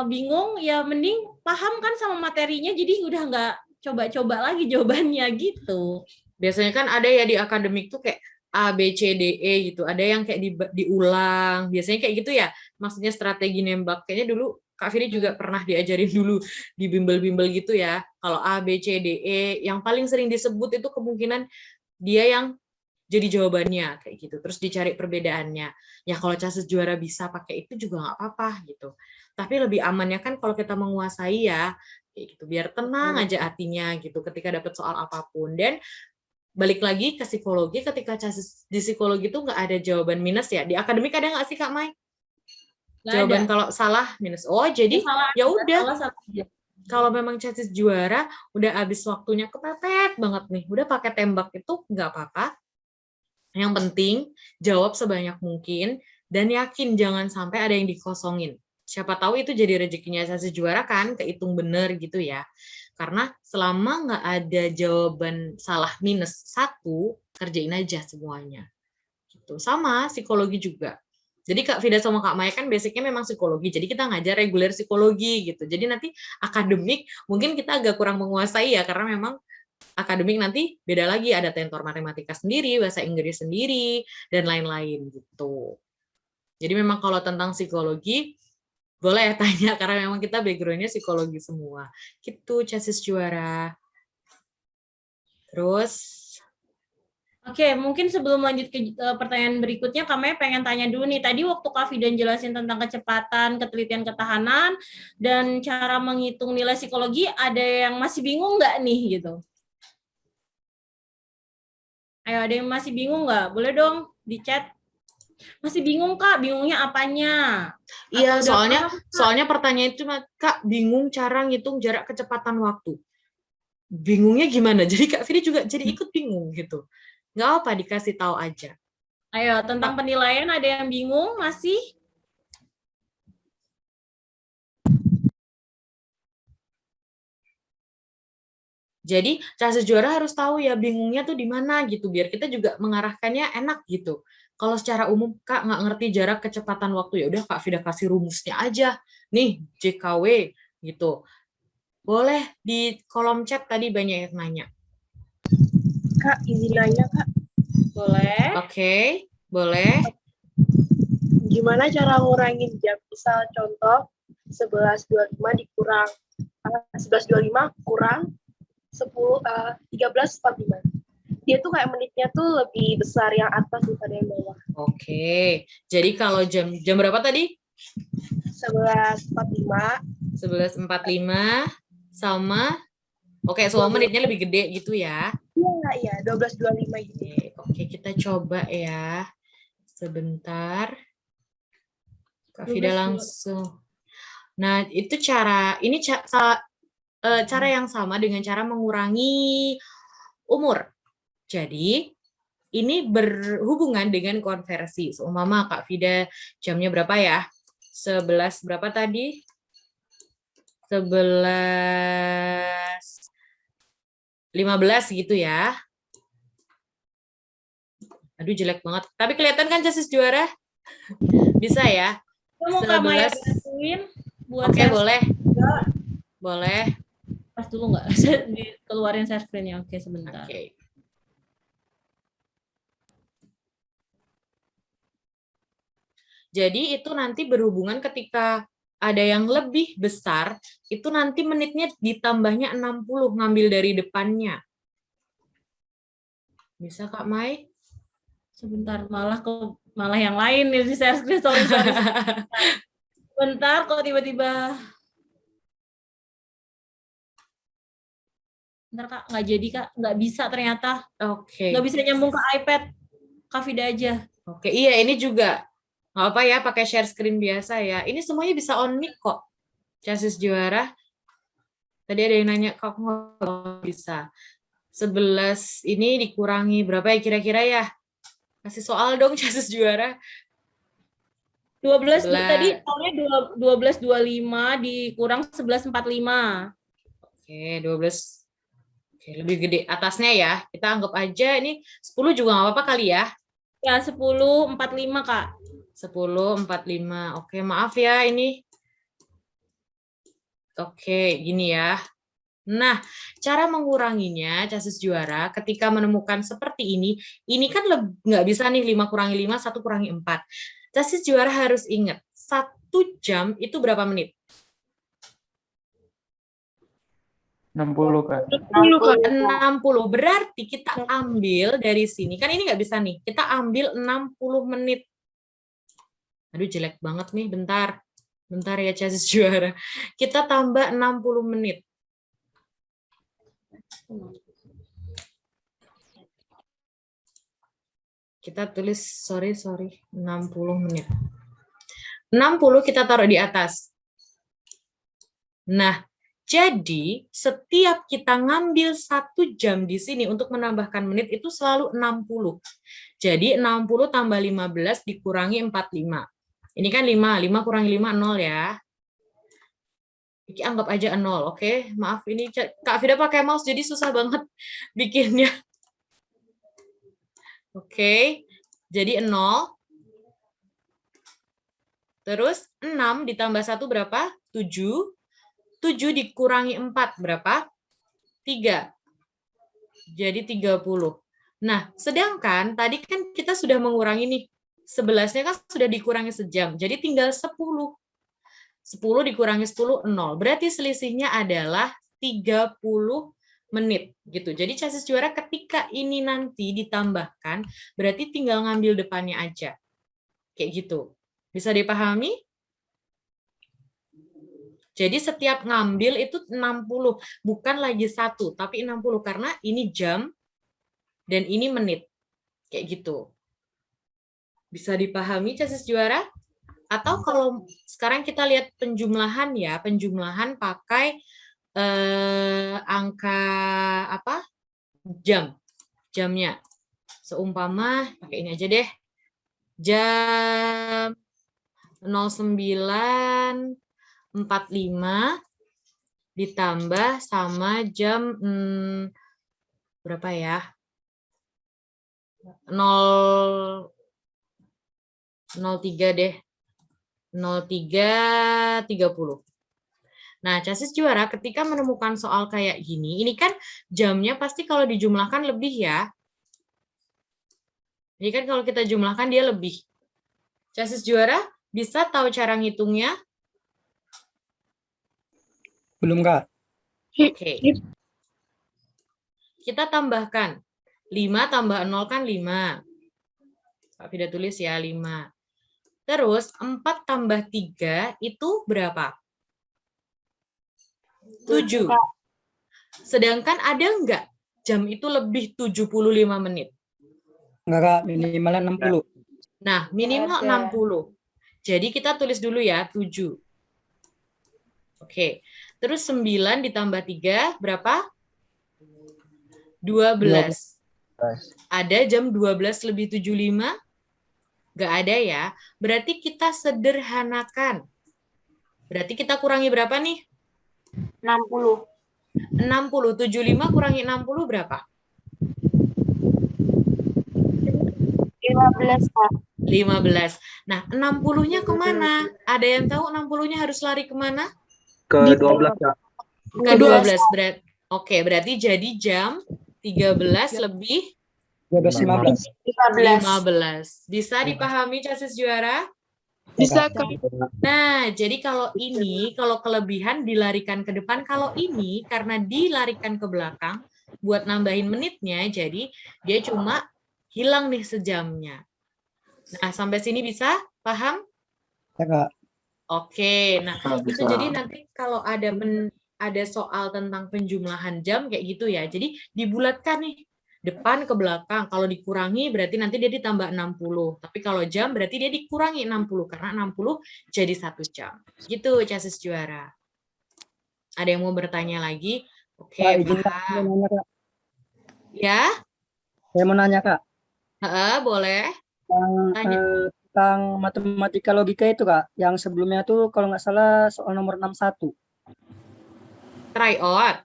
bingung ya mending paham kan sama materinya, jadi udah nggak coba-coba lagi jawabannya gitu. Biasanya kan ada ya di akademik tuh kayak A, B, C, D, E gitu. Ada yang kayak diulang. Biasanya kayak gitu ya. Maksudnya strategi nembak. Kayaknya dulu Kak Firi juga pernah diajarin dulu di bimbel-bimbel gitu ya. Kalau A, B, C, D, E, yang paling sering disebut itu kemungkinan dia yang jadi jawabannya kayak gitu. Terus dicari perbedaannya. Ya kalau Chassis Juara bisa pakai itu juga nggak apa-apa gitu. Tapi lebih amannya kan kalau kita menguasai ya, kayak gitu. Biar tenang aja hatinya gitu ketika dapat soal apapun. Dan balik lagi ke psikologi, ketika Chassis di psikologi itu nggak ada jawaban minus ya. Di akademik ada nggak sih Kak Mai? Jawaban ada. Kalau salah minus. Oh jadi ya udah. Kalau memang Chassis Juara udah habis waktunya kepepet banget nih, udah pakai tembak itu nggak apa-apa. Yang penting jawab sebanyak mungkin dan yakin jangan sampai ada yang dikosongin. Siapa tahu itu jadi rezekinya Chassis Juara kan, kehitung bener gitu ya. Karena selama nggak ada jawaban salah minus 1, kerjain aja semuanya. Gitu. Sama psikologi juga. Jadi Kak Vida sama Kak Maya kan basicnya memang psikologi. Jadi kita ngajar reguler psikologi gitu. Jadi nanti akademik mungkin kita agak kurang menguasai ya karena memang akademik nanti beda lagi, ada tenor matematika sendiri, bahasa Inggris sendiri, dan lain-lain gitu. Jadi memang kalau tentang psikologi boleh tanya karena memang kita background-nya psikologi semua. Gitu Chassis Juara. Terus Oke, mungkin sebelum lanjut ke pertanyaan berikutnya, kami pengen tanya dulu nih. Tadi waktu Kak Fidan jelasin tentang kecepatan, ketelitian ketahanan, dan cara menghitung nilai psikologi, ada yang masih bingung nggak nih gitu? Ayo, ada yang masih bingung nggak? Boleh dong di chat. Masih bingung Kak? Bingungnya apanya? Iya, soalnya pertanyaan itu Kak bingung cara ngitung jarak kecepatan waktu. Bingungnya gimana? Jadi Kak Firi juga jadi ikut bingung gitu. Nggak apa, dikasih tahu aja. Ayo, tentang penilaian ada yang bingung masih? Jadi Chassis Juara harus tahu ya bingungnya tuh di mana gitu, biar kita juga mengarahkannya enak gitu. Kalau secara umum Kak nggak ngerti jarak kecepatan waktu, ya udah Kak Vida kasih rumusnya aja. Nih JKW gitu. Boleh di kolom chat tadi banyak yang nanya. Kak, izin nanya Kak. Boleh. Oke, boleh. Gimana cara ngurangin jam? Misal contoh 11.25 dikurang 11.25 kurang 13.45. Dia tuh kayak menitnya tuh lebih besar yang atas daripada yang bawah. Oke. Jadi kalau jam berapa tadi? 11.45. 11.45 sama semua menitnya lebih gede gitu ya. Iya, 12.25 gitu. Oke, kita coba ya. Sebentar. Kak Vida langsung. Nah, itu cara yang sama dengan cara mengurangi umur. Jadi, ini berhubungan dengan konversi. Seumpama Kak Vida jamnya berapa ya? 11 berapa tadi? 11.15 gitu ya. Aduh, jelek banget. Tapi kelihatan kan Casis Juara? Bisa ya? Mau Kak Maya 11. bantuin buat Oke, share boleh. screen? Boleh. Pas dulu nggak? Keluarin share screen-nya. Oke, sebentar. Oke. Jadi itu nanti berhubungan ketika ada yang lebih besar, itu nanti menitnya ditambahnya 60, ngambil dari depannya. Bisa Kak Mai? Sebentar, malah yang lain nih di share screen. Sorry. Bentar, kok tiba-tiba. Bentar Kak, nggak jadi Kak. Nggak bisa ternyata. Oke. Nggak bisa nyambung ke iPad. Kak Vida aja. Oke, iya ini juga. Nggak apa ya, pakai share screen biasa ya. Ini semuanya bisa on mic kok. Casis Juara. Tadi ada yang nanya, kok nggak bisa. 11 ini dikurangi berapa ya kira-kira ya? Kasih soal dong Casis Juara. 12 tadi tahunnya 12.25 dikurang 11.45. Oke, 12. Oke, lebih gede atasnya ya. Kita anggap aja ini 10 juga nggak apa-apa kali ya. Ya, 10.45 Kak. 10.45. Oke, maaf ya ini. Oke, gini ya. Nah, cara menguranginya, Casis Juara, ketika menemukan seperti ini kan nggak bisa nih 5 kurangi 5, 1 kurangi 4. Casis Juara harus ingat, 1 jam itu berapa menit? 60 Kak. 60. Berarti kita ambil dari sini. Kan ini nggak bisa nih. Kita ambil 60 menit. Aduh, jelek banget nih. Bentar. Bentar ya, Casis Juara. Kita tambah 60 menit. Kita tulis, sorry, 60 menit. 60 kita taruh di atas. Nah, jadi setiap kita ngambil 1 jam di sini untuk menambahkan menit itu selalu 60. Jadi 60 tambah 15 dikurangi 45. Ini kan 5 kurangi 5, 0 ya. Ini anggap aja 0, oke? Maaf, ini Kak Vida pakai mouse, jadi susah banget bikinnya. Oke, jadi 0. Terus 6 ditambah 1 berapa? 7. 7 dikurangi 4 berapa? 3. Jadi 30. Nah, sedangkan tadi kan kita sudah mengurangi nih. 11-nya kan sudah dikurangi sejam. Jadi tinggal 10. 10 dikurangi 10, 0. Berarti selisihnya adalah 30 menit. Gitu. Jadi Casis Juara ketika ini nanti ditambahkan, berarti tinggal ngambil depannya aja. Kayak gitu. Bisa dipahami? Jadi setiap ngambil itu 60, bukan lagi 1, tapi 60 karena ini jam dan ini menit. Kayak gitu. Bisa dipahami Casis Juara? Atau kalau sekarang kita lihat penjumlahan ya, penjumlahan pakai angka apa? Jamnya. Seumpama pakai ini aja deh. Jam 09.45 ditambah sama jam berapa ya? 03 deh. 03.30. Nah, Casis Juara ketika menemukan soal kayak gini, ini kan jamnya pasti kalau dijumlahkan lebih ya. Ini kan kalau kita jumlahkan dia lebih. Casis Juara bisa tahu cara ngitungnya? Belum, Kak. Oke. Kita tambahkan. 5 tambah 0 kan 5. Pak Vida tulis ya 5. Terus 4 tambah 3 itu berapa? 7. Sedangkan ada enggak jam itu lebih 75 menit? Enggak, Kak. Minimalnya 60. Nah, minimal 60. Jadi kita tulis dulu ya, 7. Oke. Terus 9 ditambah 3 berapa? 12. Ada jam 12 lebih 75? Nggak ada ya. Berarti kita sederhanakan. Berarti kita kurangi berapa nih? 60. 60. 75 kurangi 60 berapa? 15, Kak. 15. Nah, 60-nya kemana? Ada yang tahu 60-nya harus lari kemana? Ke 12, Kak. Ke 12. Oke, berarti jadi jam 13 lebih 12.15. 15. Bisa dipahami Casis Juara? Bisa, Kak. Nah, jadi kalau kelebihan dilarikan ke depan, kalau ini karena dilarikan ke belakang, buat nambahin menitnya, jadi dia cuma hilang nih sejamnya. Nah, sampai sini bisa? Paham? Ya, Kak. Oke, nah itu Bisa. jadi nanti kalau ada soal tentang penjumlahan jam kayak gitu ya, jadi dibulatkan nih, depan ke belakang, kalau dikurangi berarti nanti dia ditambah 60, tapi kalau jam berarti dia dikurangi 60, karena 60 jadi 1 jam. Gitu, Casis Juara. Ada yang mau bertanya lagi? Oke, Kak, izin Kak, paham. saya mau nanya, Kak. Ya, Saya mau nanya, Kak. boleh. Tanya. Tentang matematika logika itu, Kak. Yang sebelumnya tuh kalau nggak salah soal nomor 61. Try out.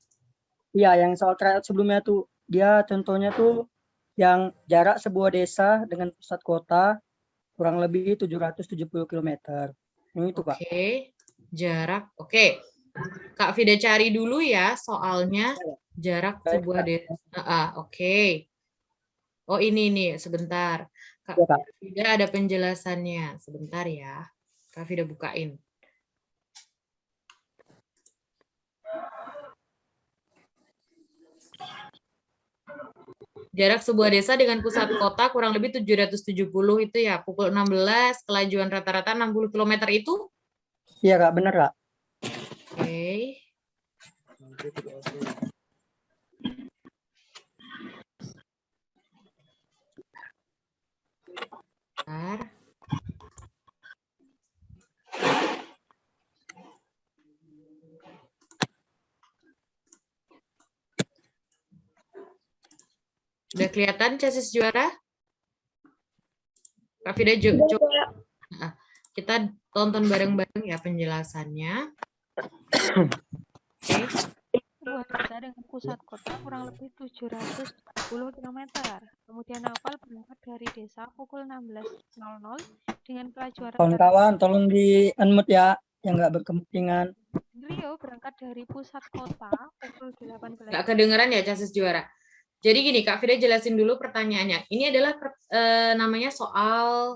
Iya, yang soal tryout sebelumnya tuh dia contohnya tuh yang jarak sebuah desa dengan pusat kota kurang lebih 770 km. Ini itu, Kak. Oke, jarak. Oke, Kak Vida cari dulu ya soalnya jarak Baik, sebuah Kak. desa. Oke. Oh ini sebentar. Kak Ya, Kak. Vida ada penjelasannya. Sebentar ya. Kak Vida bukain. Jarak sebuah desa dengan pusat kota kurang lebih 770 itu ya. Pukul 16, kelajuan rata-rata 60 km itu? Iya, Kak, benar, Kak. Oke. Bentar. Sudah kelihatan Casis Juara? Kak Vida coba. Nah, kita tonton bareng-bareng ya penjelasannya. Oke. Sebuah desa dengan pusat kota kurang lebih 710 km. Kemudian Naufal berangkat dari desa pukul 16.00 dengan kelajuan Kawan-kawan, tolong di-unmute ya, yang nggak berkepentingan. Rio berangkat dari pusat kota pukul 18. Nggak kedengeran ya Casis Juara. Jadi gini, Kak Vida jelasin dulu pertanyaannya. Ini adalah namanya soal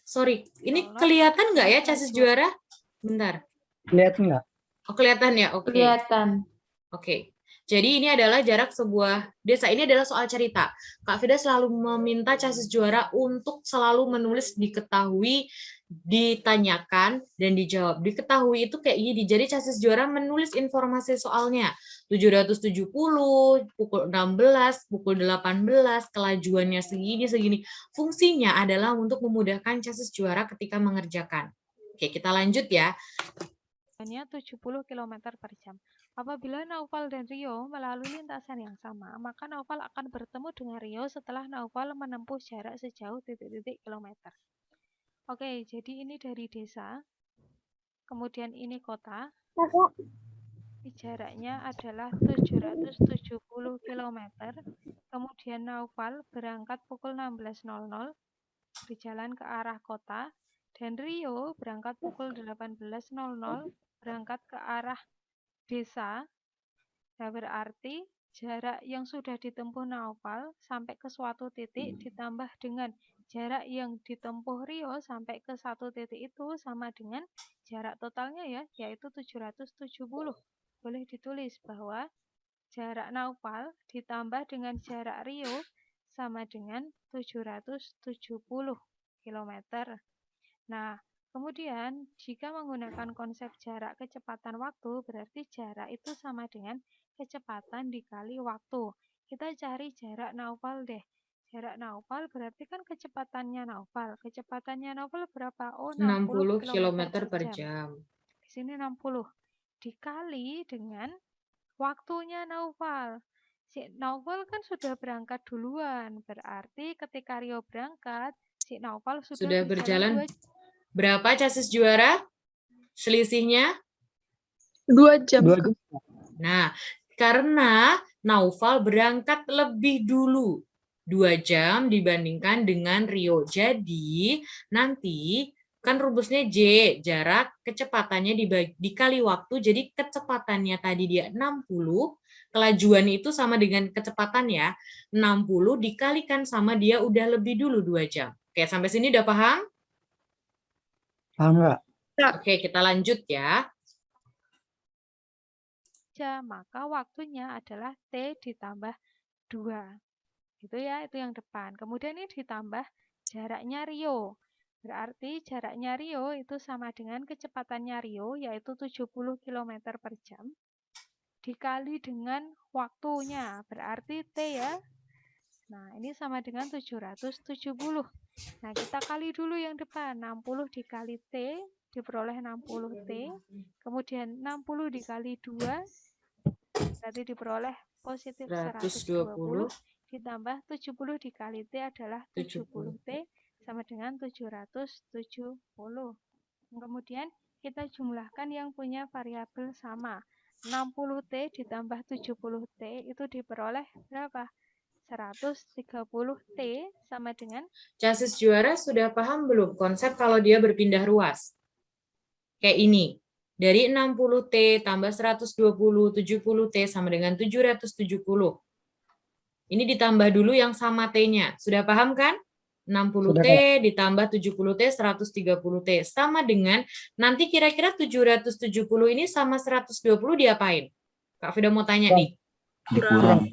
sorry, ini kelihatan nggak ya Casis Juara? Bentar. Kelihatan nggak? Oh, kelihatan ya? Oke. Kelihatan. Oke. Jadi ini adalah jarak sebuah desa. Ini adalah soal cerita. Kak Vida selalu meminta Casis Juara untuk selalu menulis diketahui, ditanyakan, dan dijawab. Diketahui itu kayak gini. Jadi Casis Juara menulis informasi soalnya. 770, pukul 16, pukul 18, kelajuannya segini. Fungsinya adalah untuk memudahkan Casis Juara ketika mengerjakan. Oke, kita lanjut ya. 70 km per jam. Apabila Naufal dan Rio melalui lintasan yang sama, maka Naufal akan bertemu dengan Rio setelah Naufal menempuh jarak sejauh titik-titik kilometer. Oke, jadi ini dari desa, kemudian ini kota. Jaraknya adalah 770 km. Kemudian Naufal berangkat pukul 16.00 berjalan ke arah kota, dan Rio berangkat pukul 18.00 berangkat ke arah desa. Nah, berarti jarak yang sudah ditempuh Naufal sampai ke suatu titik ditambah dengan jarak yang ditempuh Rio sampai ke satu titik itu sama dengan jarak totalnya ya, yaitu 770. Boleh ditulis bahwa jarak Naufal ditambah dengan jarak Rio sama dengan 770 km. Nah, kemudian jika menggunakan konsep jarak kecepatan waktu, berarti jarak itu sama dengan kecepatan dikali waktu. Kita cari jarak Naufal deh. Jarak Naufal berarti kan kecepatannya Naufal. Kecepatannya Naufal berapa? Oh, 60 km km per jam. Di sini 60. Dikali dengan waktunya Naufal. si Naufal kan sudah berangkat duluan. Berarti ketika Rio berangkat, si Naufal Sudah berjalan 2 jam. berapa Casis Juara? Selisihnya? 2 jam. 2 jam. Nah, karena Naufal berangkat lebih dulu 2 jam dibandingkan dengan Rio. Jadi, nanti kan rumusnya J, jarak kecepatannya dikali waktu, jadi kecepatannya tadi dia 60, kelajuan itu sama dengan kecepatan ya, 60 dikalikan sama dia udah lebih dulu 2 jam. Oke, sampai sini udah paham? Paham nggak? Oke, kita lanjut ya. Maka waktunya adalah T ditambah 2. Gitu ya, itu yang depan. Kemudian ini ditambah jaraknya Rio. Berarti jaraknya Rio itu sama dengan kecepatannya Rio, yaitu 70 km per jam, dikali dengan waktunya, berarti T ya. Nah, ini sama dengan 770. Nah, kita kali dulu yang depan. 60 dikali T, diperoleh 60 T. Kemudian 60 dikali 2, berarti diperoleh positif 120. Ditambah 70 dikali T adalah 70 T, sama dengan 770. Kemudian kita jumlahkan yang punya variabel sama. 60T ditambah 70T itu diperoleh berapa? 130T sama dengan... Casis Juara sudah paham belum konsep kalau dia berpindah ruas? Kayak ini. Dari 60T tambah 120, 70T sama dengan 770. Ini ditambah dulu yang sama T-nya. Sudah paham kan? 60T ditambah 70T, 130T. Sama dengan, nanti kira-kira 770 ini sama 120 diapain? Kak Fida mau tanya nih. Dikurang.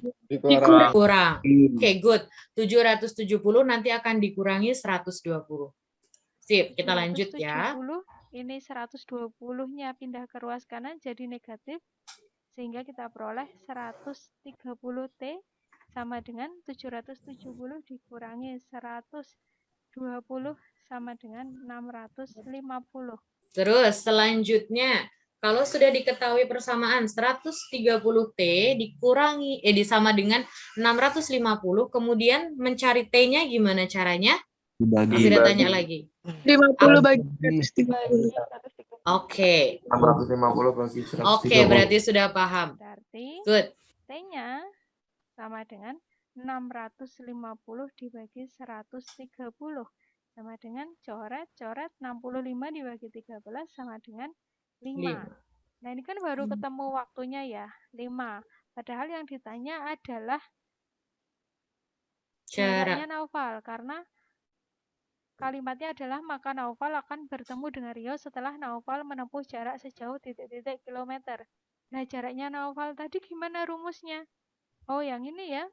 Oke, good. 770 nanti akan dikurangi 120. Sip, kita lanjut ya. Ini 120-nya pindah ke ruas kanan jadi negatif. Sehingga kita peroleh 130T sama dengan 770 dikurangi 120 sama dengan 650. Terus selanjutnya, kalau sudah diketahui persamaan 130T dikurangi disama dengan 650, kemudian mencari T-nya gimana caranya? Masih ada tanya lagi. 50 bagi 130. Oke. 650 bagi 130. Oke, berarti sudah paham. Berarti Good. T-nya sama dengan 650 dibagi 130. Sama dengan coret 65 dibagi 13 sama dengan 5. Nah, ini kan baru ketemu waktunya ya, 5. Padahal yang ditanya adalah jaraknya Naufal, karena kalimatnya adalah maka Naufal akan bertemu dengan Rio setelah Naufal menempuh jarak sejauh titik-titik kilometer. Nah, jaraknya Naufal tadi gimana rumusnya? Oh, yang ini ya.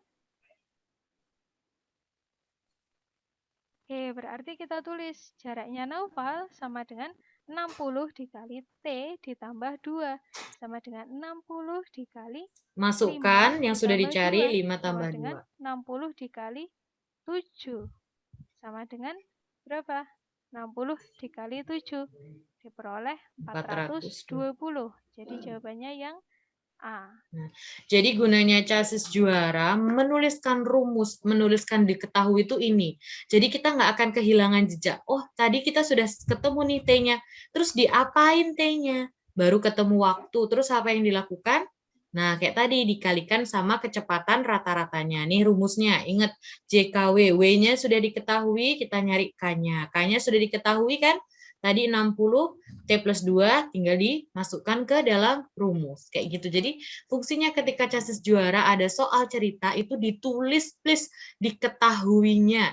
Oke, berarti kita tulis jaraknya Naufal sama dengan 60 dikali T ditambah 2. Sama dengan 60 dikali masukkan 5 yang sudah dicari 2, 5 tambah 2. Dengan 60 dikali 7. Sama dengan berapa? 60 dikali 7. Diperoleh 420. Jadi jawabannya yang A. Nah, jadi gunanya Casis Juara menuliskan rumus, menuliskan diketahui itu ini. Jadi kita nggak akan kehilangan jejak. Oh, tadi kita sudah ketemu nih T-nya. Terus diapain T-nya? Baru ketemu waktu. Terus apa yang dilakukan? Nah, kayak tadi dikalikan sama kecepatan rata-ratanya. Nih rumusnya. Ingat JKW. W-nya sudah diketahui, kita nyari K-nya. K-nya sudah diketahui kan? Tadi 60, T plus 2 tinggal dimasukkan ke dalam rumus. Kayak gitu. Jadi fungsinya ketika Casis Juara ada soal cerita itu ditulis, please, diketahuinya.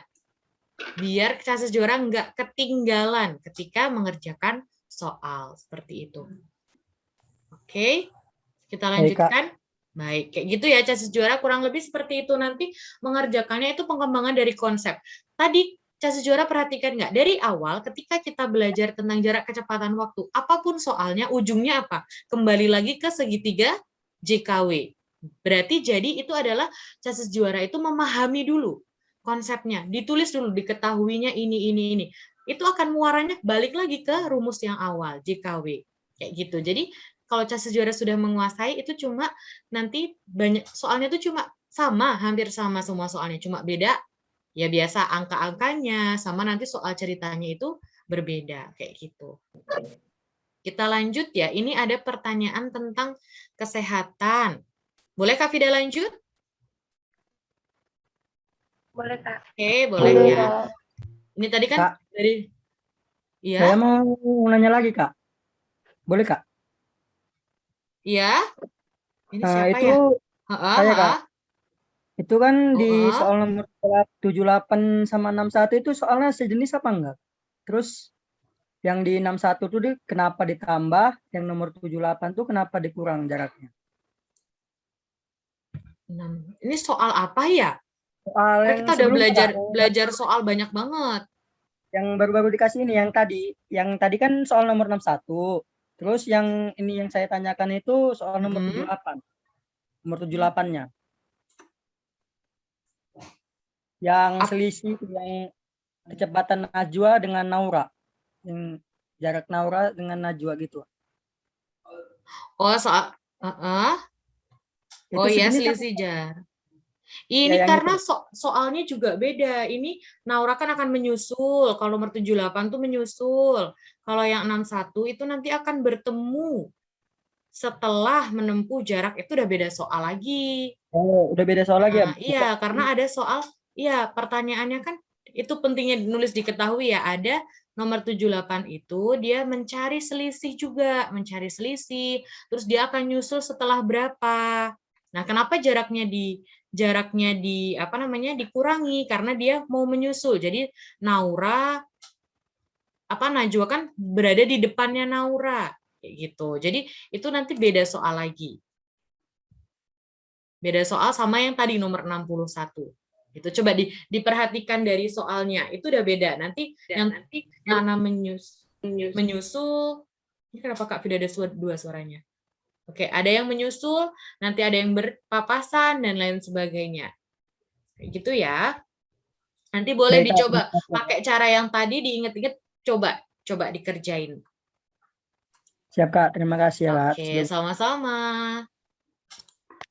Biar Casis Juara nggak ketinggalan ketika mengerjakan soal. Seperti itu. Oke, kita lanjutkan. Baik, kayak gitu ya Casis Juara. Kurang lebih seperti itu. Nanti mengerjakannya itu pengembangan dari konsep. Tadi Casis Juara perhatikan nggak? Dari awal ketika kita belajar tentang jarak kecepatan waktu, apapun soalnya, ujungnya apa? Kembali lagi ke segitiga JKW. Berarti jadi itu adalah Casis Juara itu memahami dulu konsepnya. Ditulis dulu, diketahuinya ini. Itu akan muaranya balik lagi ke rumus yang awal, JKW. Kayak gitu. Jadi kalau Casis Juara sudah menguasai, itu cuma nanti banyak soalnya itu cuma sama, hampir sama semua soalnya, cuma beda ya biasa angka-angkanya sama nanti soal ceritanya itu berbeda kayak gitu. Kita lanjut ya. Ini ada pertanyaan tentang kesehatan. Boleh Kak Fida lanjut? Boleh, Kak. Oke, boleh Boleh, ya. Ini tadi kan Kak. dari Saya ya, mau nanya lagi, Kak. Boleh, Kak? ya. Ini Nah, siapa itu ya? Heeh, saya, Kak. heeh. Itu kan di Heeh. soal nomor 78 sama 61 itu soalnya sejenis apa enggak? Terus yang di 61 tuh kenapa ditambah, yang nomor 78 tuh kenapa dikurang jaraknya? Ini soal apa ya? Soal Kan yang kita udah sebelumnya, Kak, belajar soal banyak banget. yang baru-baru dikasih ini, yang tadi kan soal nomor 61. Terus yang ini yang saya tanyakan itu soal nomor 78. Nomor 78-nya. Yang selisih yang kecepatan Najwa dengan Naura. Yang jarak Naura dengan Najwa gitu. Oh, soal Itu oh iya, sejenis apa? selisih jarak. Ya, Ini yang karena itu. soalnya juga beda. Ini Naura kan akan menyusul. Kalau nomor 78 tuh menyusul. Kalau yang 61 itu nanti akan bertemu setelah menempuh jarak, itu udah beda soal lagi. Oh, udah beda soal lagi ya? Nah, iya, karena ada soal, iya, pertanyaannya kan itu pentingnya nulis diketahui ya, ada nomor 78 itu dia mencari selisih juga, mencari selisih, terus dia akan nyusul setelah berapa. Nah, kenapa jaraknya di apa namanya dikurangi? Karena dia mau menyusul. Jadi Naura Najwa kan berada di depannya Naura kayak gitu. Jadi itu nanti beda soal lagi. Beda soal sama yang tadi nomor 61. Itu coba diperhatikan dari soalnya. Itu udah beda. Nanti yang mana menyusul. Ini kenapa Kak Vida ada dua suaranya? Oke, ada yang menyusul, nanti ada yang berpapasan dan lain sebagainya. Kayak gitu ya. Nanti boleh Baik, Kak. dicoba pakai cara yang tadi diinget-inget, coba dikerjain. Siap, Kak. Terima kasih ya, Kak. Oke, sama-sama.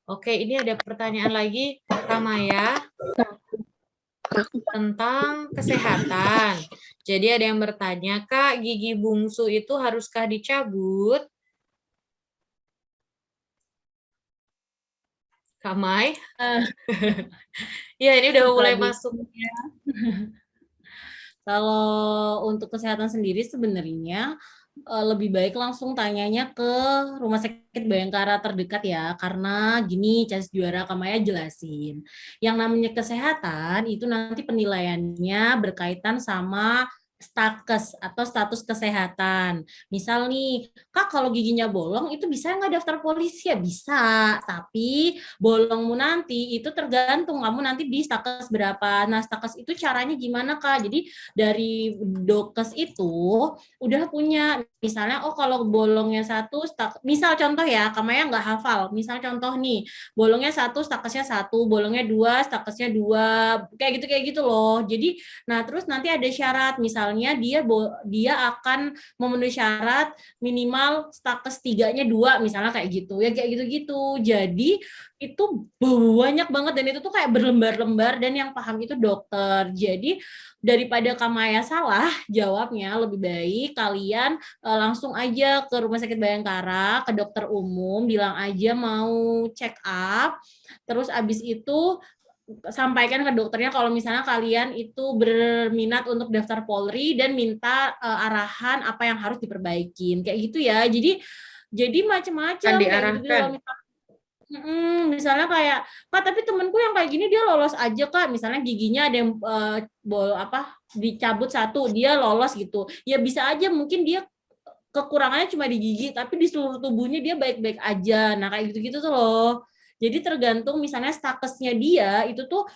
Oke, ini ada pertanyaan lagi, Kak Maya, tentang kesehatan. Jadi ada yang bertanya, Kak, gigi bungsu itu haruskah dicabut? Kak Mai? Ya, ini udah mulai masuk. Kalau untuk kesehatan sendiri sebenarnya lebih baik langsung tanyanya ke Rumah Sakit Bayangkara terdekat ya, karena gini Cas Juara Kamaya jelasin. Yang namanya kesehatan itu nanti penilaiannya berkaitan sama stakes atau status kesehatan. Misal nih, Kak kalau giginya bolong itu bisa nggak daftar polisi? Ya bisa, tapi bolongmu nanti itu tergantung kamu nanti di stakes berapa. Nah stakes itu caranya gimana Kak? Jadi dari dokes itu udah punya misalnya kalau bolongnya satu misal contoh ya Kamaya nggak hafal, misal contoh nih bolongnya satu stakesnya satu, bolongnya dua stakesnya dua, kayak gitu loh. Jadi nah terus nanti ada syarat misalnya dia akan memenuhi syarat minimal stakes 3-nya 2 misalnya kayak gitu ya, kayak gitu-gitu. Jadi itu banyak banget dan itu tuh kayak berlembar-lembar dan yang paham itu dokter. Jadi daripada Kamaya salah jawabnya, lebih baik kalian langsung aja ke Rumah Sakit Bayangkara, ke dokter umum, bilang aja mau check up, terus abis itu sampaikan ke dokternya kalau misalnya kalian itu berminat untuk daftar Polri dan minta arahan apa yang harus diperbaikin kayak gitu ya. Jadi macam-macam kayak gitu kalau misalnya kayak Kak tapi temenku yang kayak gini dia lolos aja Kak, misalnya giginya ada yang dicabut satu dia lolos gitu ya, bisa aja mungkin dia kekurangannya cuma di gigi tapi di seluruh tubuhnya dia baik-baik aja. Nah kayak gitu-gitu tuh loh. Jadi tergantung misalnya stakesnya dia itu tuh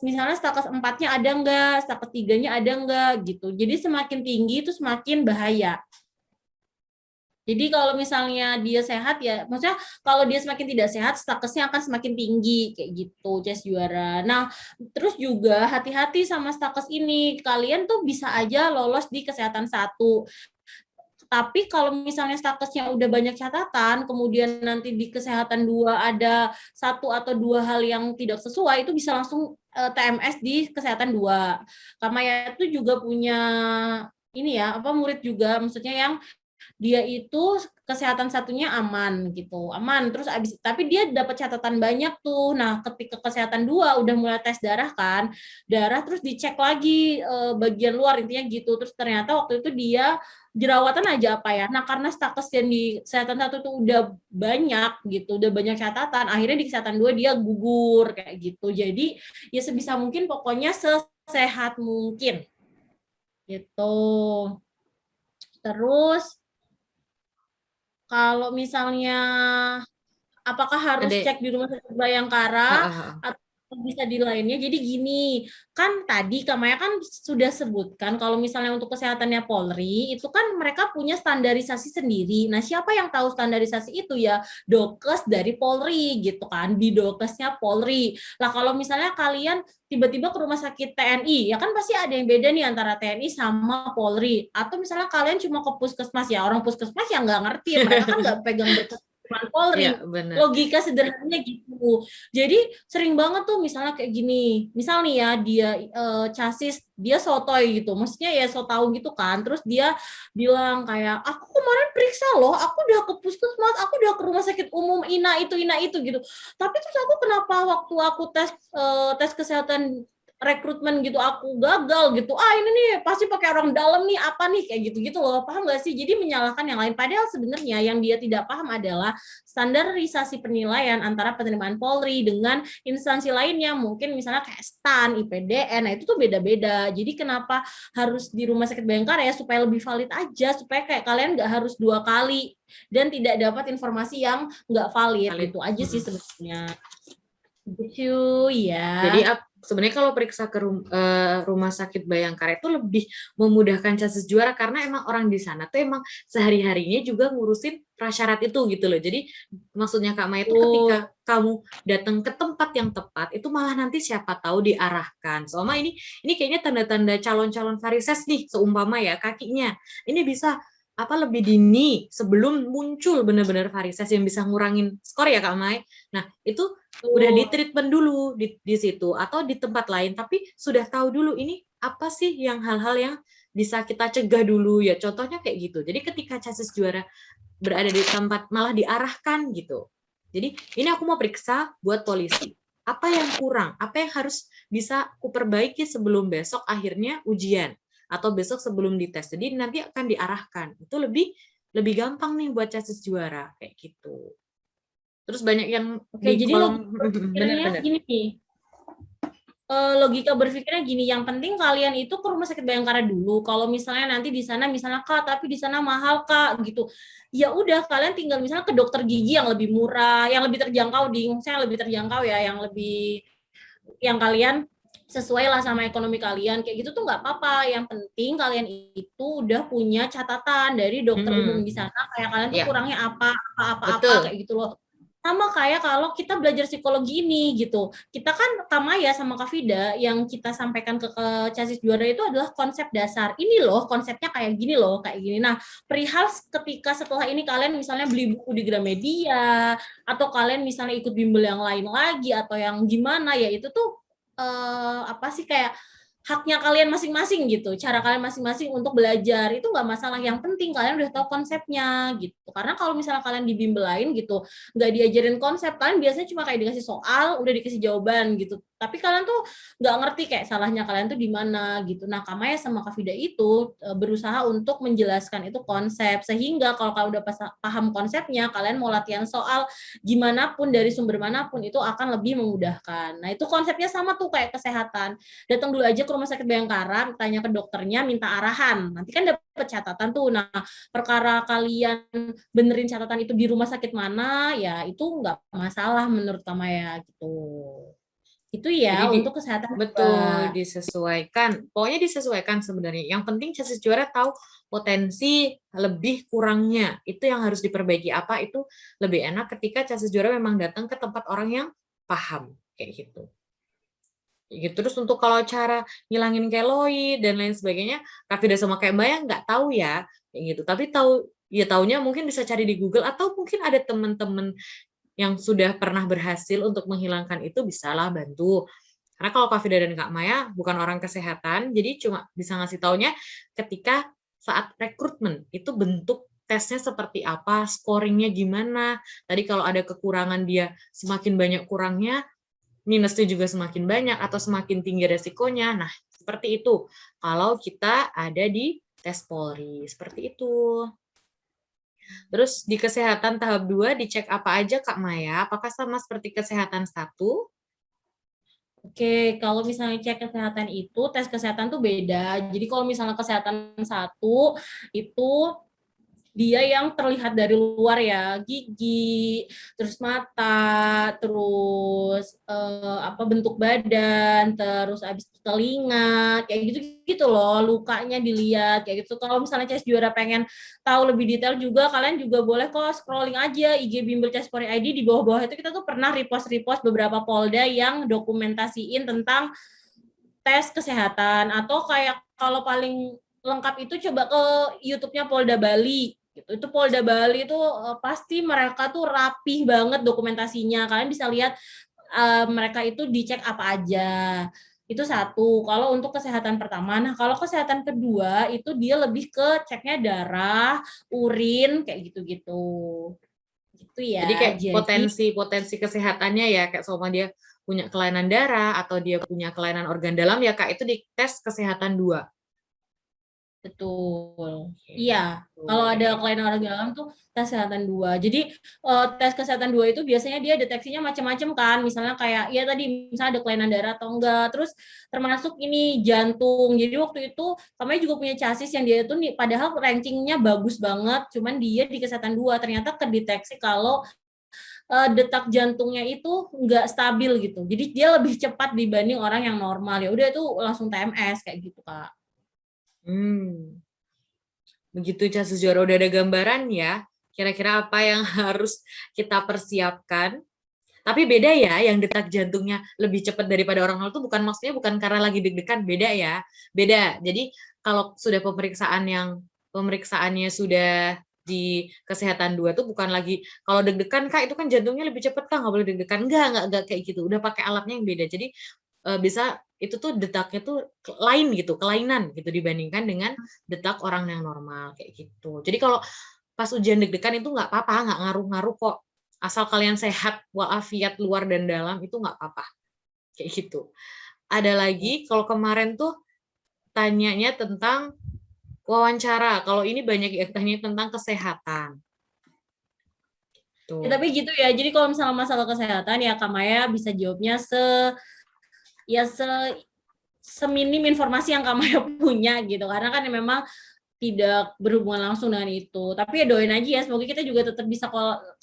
misalnya stakes 4-nya ada enggak, stakes 3-nya ada enggak gitu. Jadi semakin tinggi itu semakin bahaya. Jadi kalau misalnya dia sehat ya, maksudnya kalau dia semakin tidak sehat, stakesnya akan semakin tinggi kayak gitu, Cas Juara. Nah, terus juga hati-hati sama stakes ini. Kalian tuh bisa aja lolos di kesehatan 1. Tapi kalau misalnya statusnya udah banyak catatan, kemudian nanti di kesehatan 2 ada 1 atau 2 hal yang tidak sesuai, itu bisa langsung TMS di kesehatan 2. Kamaya itu juga punya ini ya, murid juga, maksudnya yang dia itu kesehatan satunya aman gitu, aman. Terus tapi dia dapat catatan banyak tuh. Nah, ketika kesehatan 2 udah mulai tes darah kan, darah terus dicek lagi bagian luar, intinya gitu. Terus ternyata waktu itu dia jerawatan aja apa ya. Nah, karena status yang di kesehatan 1 tuh udah banyak gitu, udah banyak catatan, akhirnya di kesehatan 2 dia gugur kayak gitu. Jadi ya sebisa mungkin pokoknya sesehat mungkin gitu. Terus kalau misalnya apakah harus cek di Rumah Sakit Bayangkara atau bisa di lainnya? Jadi gini, kan tadi Kamaya kan sudah sebutkan kalau misalnya untuk kesehatannya Polri, itu kan mereka punya standarisasi sendiri. Nah, siapa yang tahu standarisasi itu ya? Dokes dari Polri gitu kan, di dokesnya Polri. Lah kalau misalnya kalian tiba-tiba ke rumah sakit TNI, ya kan pasti ada yang beda nih antara TNI sama Polri. Atau misalnya kalian cuma ke puskesmas, ya orang puskesmas yang nggak ngerti, mereka kan nggak pegang berkas Polri. Iya, benar. Logika sederhananya gitu. Jadi sering banget tuh misalnya kayak gini. Misal nih ya dia chassis, dia sotoy gitu. Maksudnya ya so tahu gitu kan. Terus dia bilang kayak, aku kemarin periksa loh, aku udah ke puskesmas, aku udah ke rumah sakit umum ina itu gitu. Tapi terus aku kenapa waktu aku tes kesehatan rekrutmen gitu aku gagal gitu, ini nih pasti pakai orang dalam nih, apa nih, kayak gitu loh, paham nggak sih? Jadi menyalahkan yang lain, padahal sebenarnya yang dia tidak paham adalah standarisasi penilaian antara penerimaan Polri dengan instansi lainnya, mungkin misalnya kayak STAN, IPDN, nah itu tuh beda-beda. Jadi kenapa harus di Rumah Sakit Bayangkara ya, supaya lebih valid aja, supaya kayak kalian nggak harus 2 kali dan tidak dapat informasi yang nggak valid. Itu aja sih sebenarnya. Gitu ya. Jadi sebenarnya kalau periksa ke Rumah Sakit Bayangkara itu lebih memudahkan chassis juara karena emang orang di sana tuh emang sehari-harinya juga ngurusin prasyarat itu gitu loh. Jadi maksudnya Kak Maya itu ketika kamu datang ke tempat yang tepat itu malah nanti siapa tahu diarahkan. Soalnya ini kayaknya tanda-tanda calon-calon varises nih, seumpama ya kakinya. Ini bisa lebih dini sebelum muncul benar-benar varises yang bisa ngurangin skor ya Kak Mai. Nah, itu udah di treatment dulu di situ atau di tempat lain, tapi sudah tahu dulu ini apa sih yang hal-hal yang bisa kita cegah dulu ya. Contohnya kayak gitu. Jadi ketika chassis juara berada di tempat malah diarahkan gitu. Jadi ini aku mau periksa buat polisi. Apa yang kurang? Apa yang harus bisa kuperbaiki sebelum besok akhirnya ujian? Atau besok sebelum dites. Jadi nanti akan diarahkan. Itu lebih gampang nih buat chassis juara kayak gitu. Terus banyak yang jadi benar-benar gini nih. Logika berpikirnya gini, yang penting kalian itu ke Rumah Sakit Bayangkara dulu. Kalau misalnya nanti di sana misalnya Kak, tapi di sana mahal Kak gitu. Ya udah kalian tinggal misalnya ke dokter gigi yang lebih murah, yang lebih terjangkau saya lebih terjangkau ya, yang kalian sesuai lah sama ekonomi kalian, kayak gitu tuh nggak apa-apa. Yang penting kalian itu udah punya catatan dari dokter umum di sana, kayak kalian tuh kurangnya apa kayak gitu loh. Sama kayak kalau kita belajar psikologi ini gitu, kita kan Kamaya sama Kak Vida yang kita sampaikan ke chassis juara itu adalah konsep dasar. Ini loh konsepnya kayak gini loh, kayak gini. Nah, perihal ketika setelah ini kalian misalnya beli buku di Gramedia atau kalian misalnya ikut bimbel yang lain lagi atau yang gimana ya, itu tuh kayak haknya kalian masing-masing gitu, cara kalian masing-masing untuk belajar itu nggak masalah, yang penting kalian udah tahu konsepnya gitu. Karena kalau misalnya kalian di bimbel lain gitu nggak diajarin konsep, kalian biasanya cuma kayak dikasih soal udah dikasih jawaban gitu, tapi kalian tuh nggak ngerti kayak salahnya kalian tuh di mana gitu. Nah, Kamaya sama Kak Vida itu berusaha untuk menjelaskan itu konsep, sehingga kalau kalian udah paham konsepnya, kalian mau latihan soal gimana pun dari sumber manapun itu akan lebih memudahkan. Nah, itu konsepnya sama tuh kayak kesehatan. Datang dulu aja ke Rumah Sakit Bayangkara, tanya ke dokternya, minta arahan. Nanti kan dapat catatan tuh. Nah, perkara kalian benerin catatan itu di rumah sakit mana, ya itu nggak masalah menurut Kamaya gitu. Itu ya. Jadi, untuk kesehatan. Betul, disesuaikan. Pokoknya disesuaikan sebenarnya. Yang penting chassis juara tahu potensi lebih kurangnya. Itu yang harus diperbaiki apa, itu lebih enak ketika chassis juara memang datang ke tempat orang yang paham kayak gitu. Gitu. Terus untuk kalau cara ngilangin keloid dan lain sebagainya, Kak Vida sama kayak Mbak ya nggak tahu ya, kayak gitu. Tapi taunya mungkin bisa cari di Google atau mungkin ada teman-teman yang sudah pernah berhasil untuk menghilangkan itu bisalah bantu. Karena kalau Kak Vida dan Kak Maya bukan orang kesehatan, jadi cuma bisa ngasih taunya ketika saat rekrutmen, itu bentuk tesnya seperti apa, scoringnya gimana. Tadi kalau ada kekurangan dia semakin banyak kurangnya, minusnya juga semakin banyak atau semakin tinggi resikonya. Nah, seperti itu. Kalau kita ada di tes Polri, seperti itu. Terus di kesehatan tahap 2 dicek apa aja Kak Maya? Apakah sama seperti kesehatan 1? Oke, kalau misalnya cek kesehatan itu, tes kesehatan tuh beda. Jadi kalau misalnya kesehatan 1 itu dia yang terlihat dari luar ya, gigi, terus mata, terus bentuk badan, terus habis itu telinga, kayak gitu loh, lukanya dilihat kayak gitu. Kalau misalnya Ces Juara pengen tahu lebih detail juga, kalian juga boleh kok scrolling aja IG Bimbel Ces Polri ID. Di bawah-bawah itu kita tuh pernah repost beberapa polda yang dokumentasiin tentang tes kesehatan, atau kayak kalau paling lengkap itu coba ke YouTube-nya Polda Bali gitu. Itu Polda Bali itu pasti mereka tuh rapih banget dokumentasinya. Kalian bisa lihat mereka itu dicek apa aja. Itu satu. Kalau untuk kesehatan pertama, nah kalau kesehatan kedua itu dia lebih ke ceknya darah, urin kayak gitu-gitu. Gitu ya. Jadi kayak potensi kesehatannya ya, kayak sama dia punya kelainan darah atau dia punya kelainan organ dalam ya Kak, itu di tes kesehatan 2. Betul. Iya, kalau ada kelainan organ dalam tuh tes kesehatan 2. Jadi tes kesehatan 2 itu biasanya dia deteksinya macam-macam kan. Misalnya kayak ya tadi misalnya ada kelainan darah atau enggak. Terus termasuk ini jantung. Jadi waktu itu kami juga punya chassis yang dia itu nih padahal rankingnya bagus banget, cuman dia di kesehatan 2 ternyata kedeteksi kalau detak jantungnya itu enggak stabil gitu. Jadi dia lebih cepat dibanding orang yang normal. Ya udah itu langsung TMS kayak gitu, Kak. Begitu Casus Juara udah ada gambaran ya, kira-kira apa yang harus kita persiapkan. Tapi beda ya, yang detak jantungnya lebih cepat daripada orang normal itu maksudnya bukan karena lagi deg-degan, beda ya. Beda. Jadi kalau sudah pemeriksaannya sudah di kesehatan 2 tuh bukan lagi kalau deg-degan Kak itu kan jantungnya lebih cepat Kak, nggak boleh deg-degan. Enggak kayak gitu. Udah pakai alatnya yang beda. Jadi bisa itu tuh detaknya tuh lain gitu, kelainan gitu dibandingkan dengan detak orang yang normal kayak gitu. Jadi kalau pas ujian deg-degan itu nggak apa-apa, nggak ngaruh-ngaruh kok. Asal kalian sehat walafiat luar dan dalam itu nggak apa-apa. Kayak gitu. Ada lagi kalau kemarin tuh tanyanya tentang wawancara. Kalau ini banyak yang tanya tentang kesehatan. Ya, tapi gitu ya. Jadi kalau misalnya masalah kesehatan ya Kak Maya bisa jawabnya seminim informasi yang Kak Maya punya gitu. Karena kan memang tidak berhubungan langsung dengan itu. Tapi ya doain aja ya, semoga kita juga tetap bisa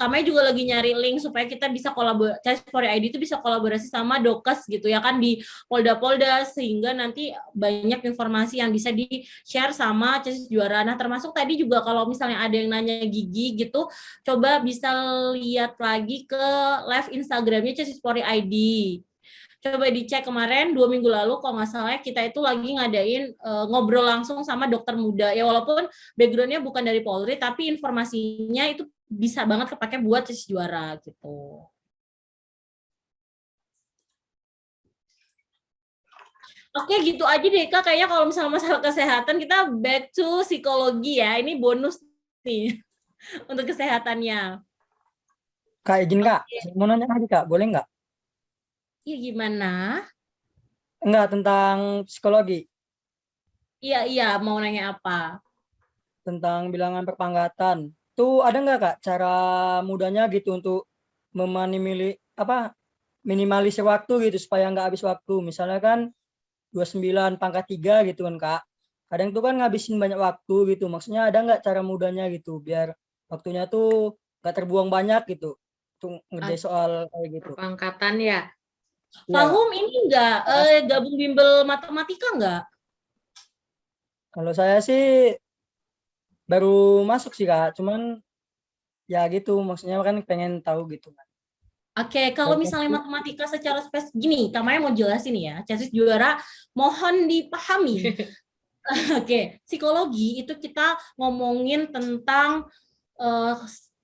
kami juga lagi nyari link supaya kita bisa Ces Polri ID itu bisa kolaborasi sama Dokes gitu ya kan di Polda-Polda, sehingga nanti banyak informasi yang bisa di-share sama Ces Juara. Nah, termasuk tadi juga kalau misalnya ada yang nanya gigi gitu, coba bisa lihat lagi ke live Instagramnya Ces Polri ID. Coba dicek kemarin 2 minggu lalu kalau nggak salah kita itu lagi ngadain ngobrol langsung sama dokter muda ya, walaupun backgroundnya bukan dari Polri tapi informasinya itu bisa banget kepake buat Ces Juara gitu. Oke, gitu aja deh Kak, kayaknya kalau misalnya masalah kesehatan kita back to psikologi ya, ini bonus nih untuk kesehatannya. Kak, izin Kak, mau nanya lagi Kak, boleh nggak? Iya, gimana? Enggak, tentang psikologi. Iya, mau nanya apa? Tentang bilangan perpanggatan. Tuh ada nggak Kak cara mudahnya gitu untuk minimalisir waktu gitu supaya nggak habis waktu. Misalnya kan 29 pangkat 3 gitu kan Kak. Kadang tuh kan ngabisin banyak waktu gitu. Maksudnya ada nggak cara mudahnya gitu biar waktunya tuh nggak terbuang banyak gitu. Untuk ngerjain soal kayak gitu. Perpangkatan ya. Fahum ini enggak gabung bimbel matematika enggak? Kalau saya sih baru masuk sih Kak, cuman ya gitu maksudnya kan pengen tahu gitu kan. Oke, kalau misalnya matematika secara spesifik gini, Kamaya mau jelasin ya, Chassis Juara, mohon dipahami. Oke, psikologi itu kita ngomongin tentang eh,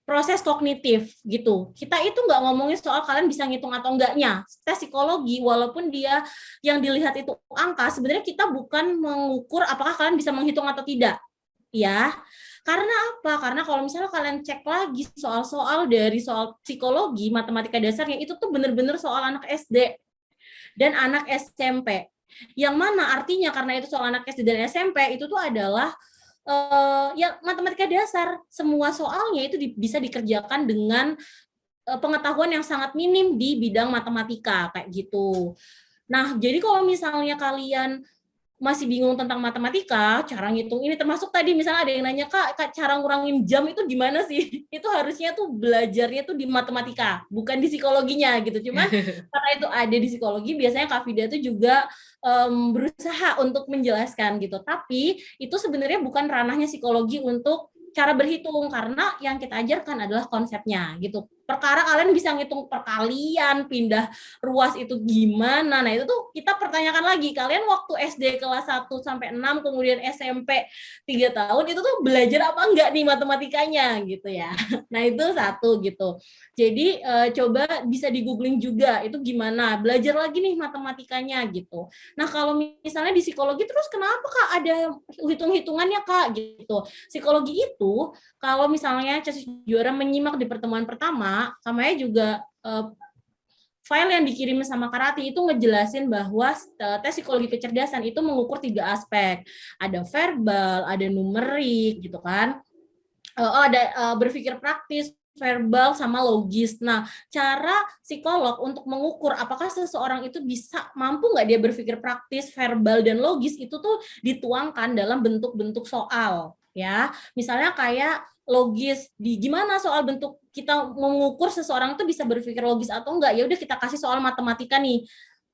proses kognitif gitu. Kita itu nggak ngomongin soal kalian bisa ngitung atau enggaknya. Tes psikologi, walaupun dia yang dilihat itu angka, sebenarnya kita bukan mengukur apakah kalian bisa menghitung atau tidak. Ya, karena apa? Karena kalau misalnya kalian cek lagi soal-soal dari soal psikologi, matematika dasarnya, itu tuh bener-bener soal anak SD dan anak SMP. Yang mana artinya karena itu soal anak SD dan SMP, itu tuh adalah ya matematika dasar. Semua soalnya itu bisa dikerjakan dengan pengetahuan yang sangat minim di bidang matematika, kayak gitu. Nah, jadi kalau misalnya kalian masih bingung tentang matematika, cara ngitung ini, termasuk tadi misalnya ada yang nanya, Kak, cara ngurangin jam itu gimana sih? Itu harusnya tuh belajarnya tuh di matematika, bukan di psikologinya gitu. Cuman karena itu ada di psikologi, biasanya Kak Vida tuh juga berusaha untuk menjelaskan gitu. Tapi itu sebenarnya bukan ranahnya psikologi untuk cara berhitung, karena yang kita ajarkan adalah konsepnya gitu. Perkara kalian bisa ngitung perkalian, pindah ruas itu gimana. Nah, itu tuh kita pertanyakan lagi. Kalian waktu SD kelas 1 sampai 6, kemudian SMP 3 tahun, itu tuh belajar apa enggak nih matematikanya gitu ya. Nah, itu satu gitu. Jadi coba bisa di-googling juga, itu gimana. Belajar lagi nih matematikanya gitu. Nah, kalau misalnya di psikologi terus kenapa Kak ada hitung-hitungannya Kak gitu. Psikologi itu kalau misalnya Chassis Juara menyimak di pertemuan pertama, Kamaya juga file yang dikirim sama Karati itu ngejelasin bahwa tes psikologi kecerdasan itu mengukur 3 aspek. Ada verbal, ada numerik gitu kan. Ada berpikir praktis, verbal sama logis. Nah, cara psikolog untuk mengukur apakah seseorang itu bisa mampu nggak dia berpikir praktis, verbal dan logis itu tuh dituangkan dalam bentuk-bentuk soal, ya. Misalnya kayak logis di gimana soal bentuk kita mengukur seseorang itu bisa berpikir logis atau enggak, ya udah kita kasih soal matematika nih.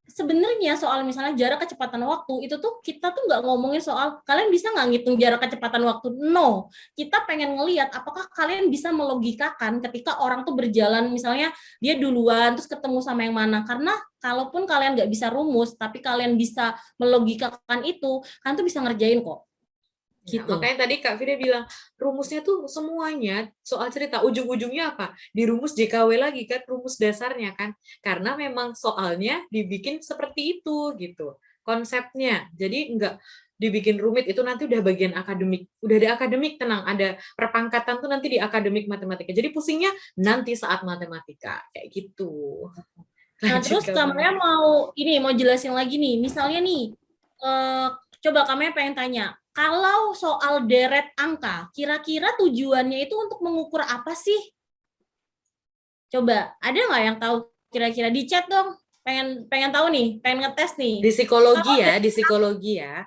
Sebenarnya soal misalnya jarak kecepatan waktu itu tuh kita tuh nggak ngomongin soal kalian bisa nggak ngitung jarak kecepatan waktu, no, kita pengen ngelihat apakah kalian bisa melogikakan ketika orang tuh berjalan, misalnya dia duluan terus ketemu sama yang mana, karena kalaupun kalian nggak bisa rumus tapi kalian bisa melogikakan itu, kalian tuh bisa ngerjain kok. Ya, Gitu. makanya tadi Kak Vida bilang rumusnya tuh semuanya soal cerita, ujung-ujungnya apa? Di rumus JKW lagi kan, rumus dasarnya kan, karena memang soalnya dibikin seperti itu gitu konsepnya. Jadi enggak dibikin rumit, itu nanti udah bagian akademik, udah ada akademik, tenang, ada perpangkatan tuh nanti di akademik matematika, jadi pusingnya nanti saat matematika kayak gitu. Nah, terus Kamaya mau jelasin lagi nih, misalnya nih coba Kamaya pengen tanya, kalau soal deret angka, kira-kira tujuannya itu untuk mengukur apa sih? Coba, ada nggak yang tahu kira-kira? Di chat dong, pengen tahu nih, pengen ngetes nih. Di psikologi ya, di psikologi ya.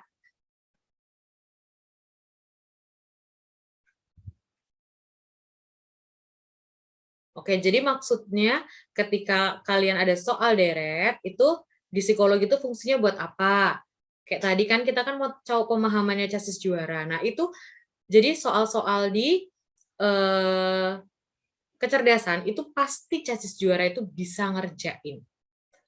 Oke, jadi maksudnya ketika kalian ada soal deret, itu di psikologi itu fungsinya buat apa? Kayak tadi kan kita kan mau tahu pemahamannya Chassis Juara. Nah, itu jadi soal-soal di kecerdasan itu pasti Chassis Juara itu bisa ngerjain.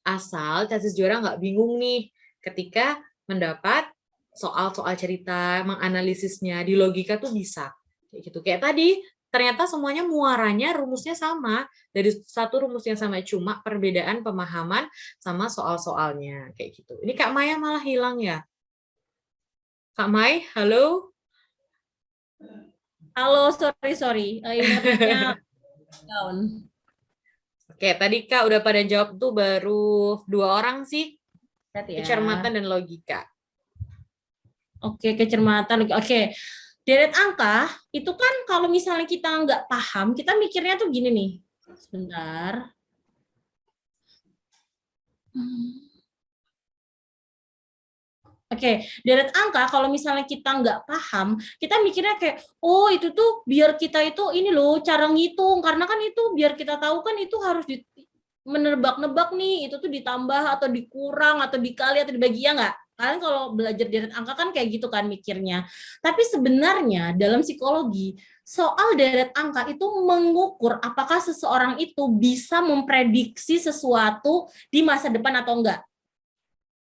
Asal Chassis Juara nggak bingung nih ketika mendapat soal-soal cerita, menganalisisnya, di logika tuh bisa. Kayak gitu. Kayak tadi, ternyata semuanya muaranya rumusnya sama. Dari satu rumus yang sama, cuma perbedaan pemahaman sama soal-soalnya. Kayak gitu. Ini Kak Maya malah hilang ya? Kak Mai, halo? Halo, sorry. Internetnya down. Oke, tadi Kak udah pada jawab tuh baru 2 orang sih. Ya. Kecermatan dan logika. Oke, kecermatan. Oke. Deret angka, itu kan kalau misalnya kita nggak paham, kita mikirnya tuh gini nih. Sebentar. Oke, deret angka kalau misalnya kita nggak paham, kita mikirnya kayak, oh itu tuh biar kita itu ini loh cara ngitung, karena kan itu biar kita tahu kan itu harus menebak-nebak nih, itu tuh ditambah atau dikurang atau dikali atau dibagi, ya nggak? Kalian kalau belajar deret angka kan kayak gitu kan mikirnya. Tapi sebenarnya dalam psikologi, soal deret angka itu mengukur apakah seseorang itu bisa memprediksi sesuatu di masa depan atau enggak.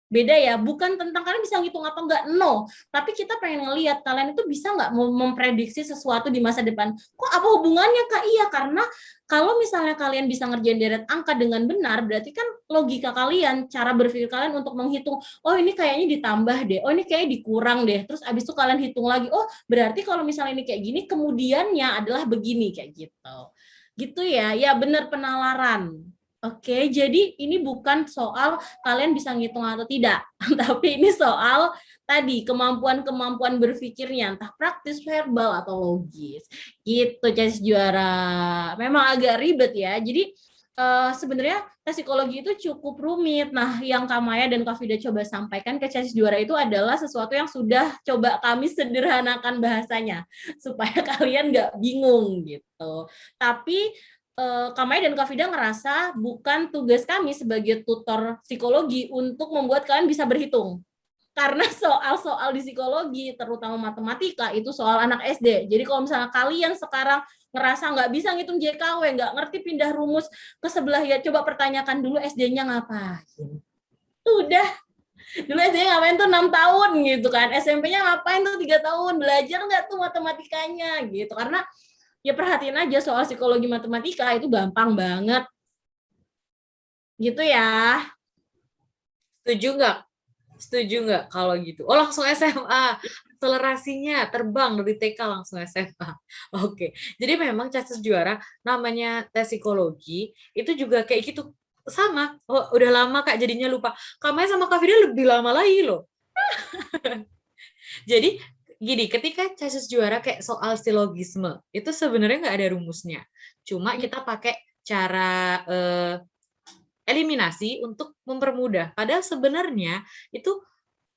Beda ya, bukan tentang kalian bisa ngitung apa enggak, no. Tapi kita pengen ngelihat kalian itu bisa nggak memprediksi sesuatu di masa depan. Kok apa hubungannya, Kak? Iya, karena kalau misalnya kalian bisa ngerjain deret angka dengan benar, berarti kan logika kalian, cara berpikir kalian untuk menghitung, oh ini kayaknya ditambah deh, oh ini kayaknya dikurang deh. Terus abis itu kalian hitung lagi, oh berarti kalau misalnya ini kayak gini, kemudiannya adalah begini, kayak gitu. Gitu ya, ya benar penalaran. Oke, jadi ini bukan soal kalian bisa ngitung atau tidak, tapi ini soal tadi kemampuan-kemampuan berpikirnya, entah praktis, verbal, atau logis. Gitu, chassis juara. Memang agak ribet ya. Jadi sebenarnya tes psikologi itu cukup rumit. Nah, yang Kak Maya dan Kak Vida coba sampaikan ke chassis juara itu adalah sesuatu yang sudah coba kami sederhanakan bahasanya supaya kalian nggak bingung gitu. Tapi Kak Maya dan Kak Vida ngerasa bukan tugas kami sebagai tutor psikologi untuk membuat kalian bisa berhitung. Karena soal-soal di psikologi, terutama matematika, itu soal anak SD. Jadi kalau misalnya kalian sekarang ngerasa nggak bisa ngitung JKW, nggak ngerti pindah rumus ke sebelah, ya coba pertanyakan dulu SD-nya ngapain. Udah, dulu SD-nya ngapain tuh 6 tahun gitu kan, SMP-nya ngapain tuh 3 tahun, belajar nggak tuh matematikanya gitu. Karena ya perhatiin aja soal psikologi matematika itu gampang banget. Gitu ya. Setuju nggak? Setuju nggak kalau gitu? Oh langsung SMA, akselerasinya terbang dari TK langsung SMA. Oke, jadi memang chassis juara namanya tes psikologi itu juga kayak gitu sama. Oh udah lama Kak jadinya lupa. Kamanya sama Kak Vida lebih lama lagi loh. Jadi gini, ketika chassis juara kayak soal silogisme itu sebenarnya nggak ada rumusnya. Cuma kita pakai cara eliminasi untuk mempermudah. Padahal sebenarnya itu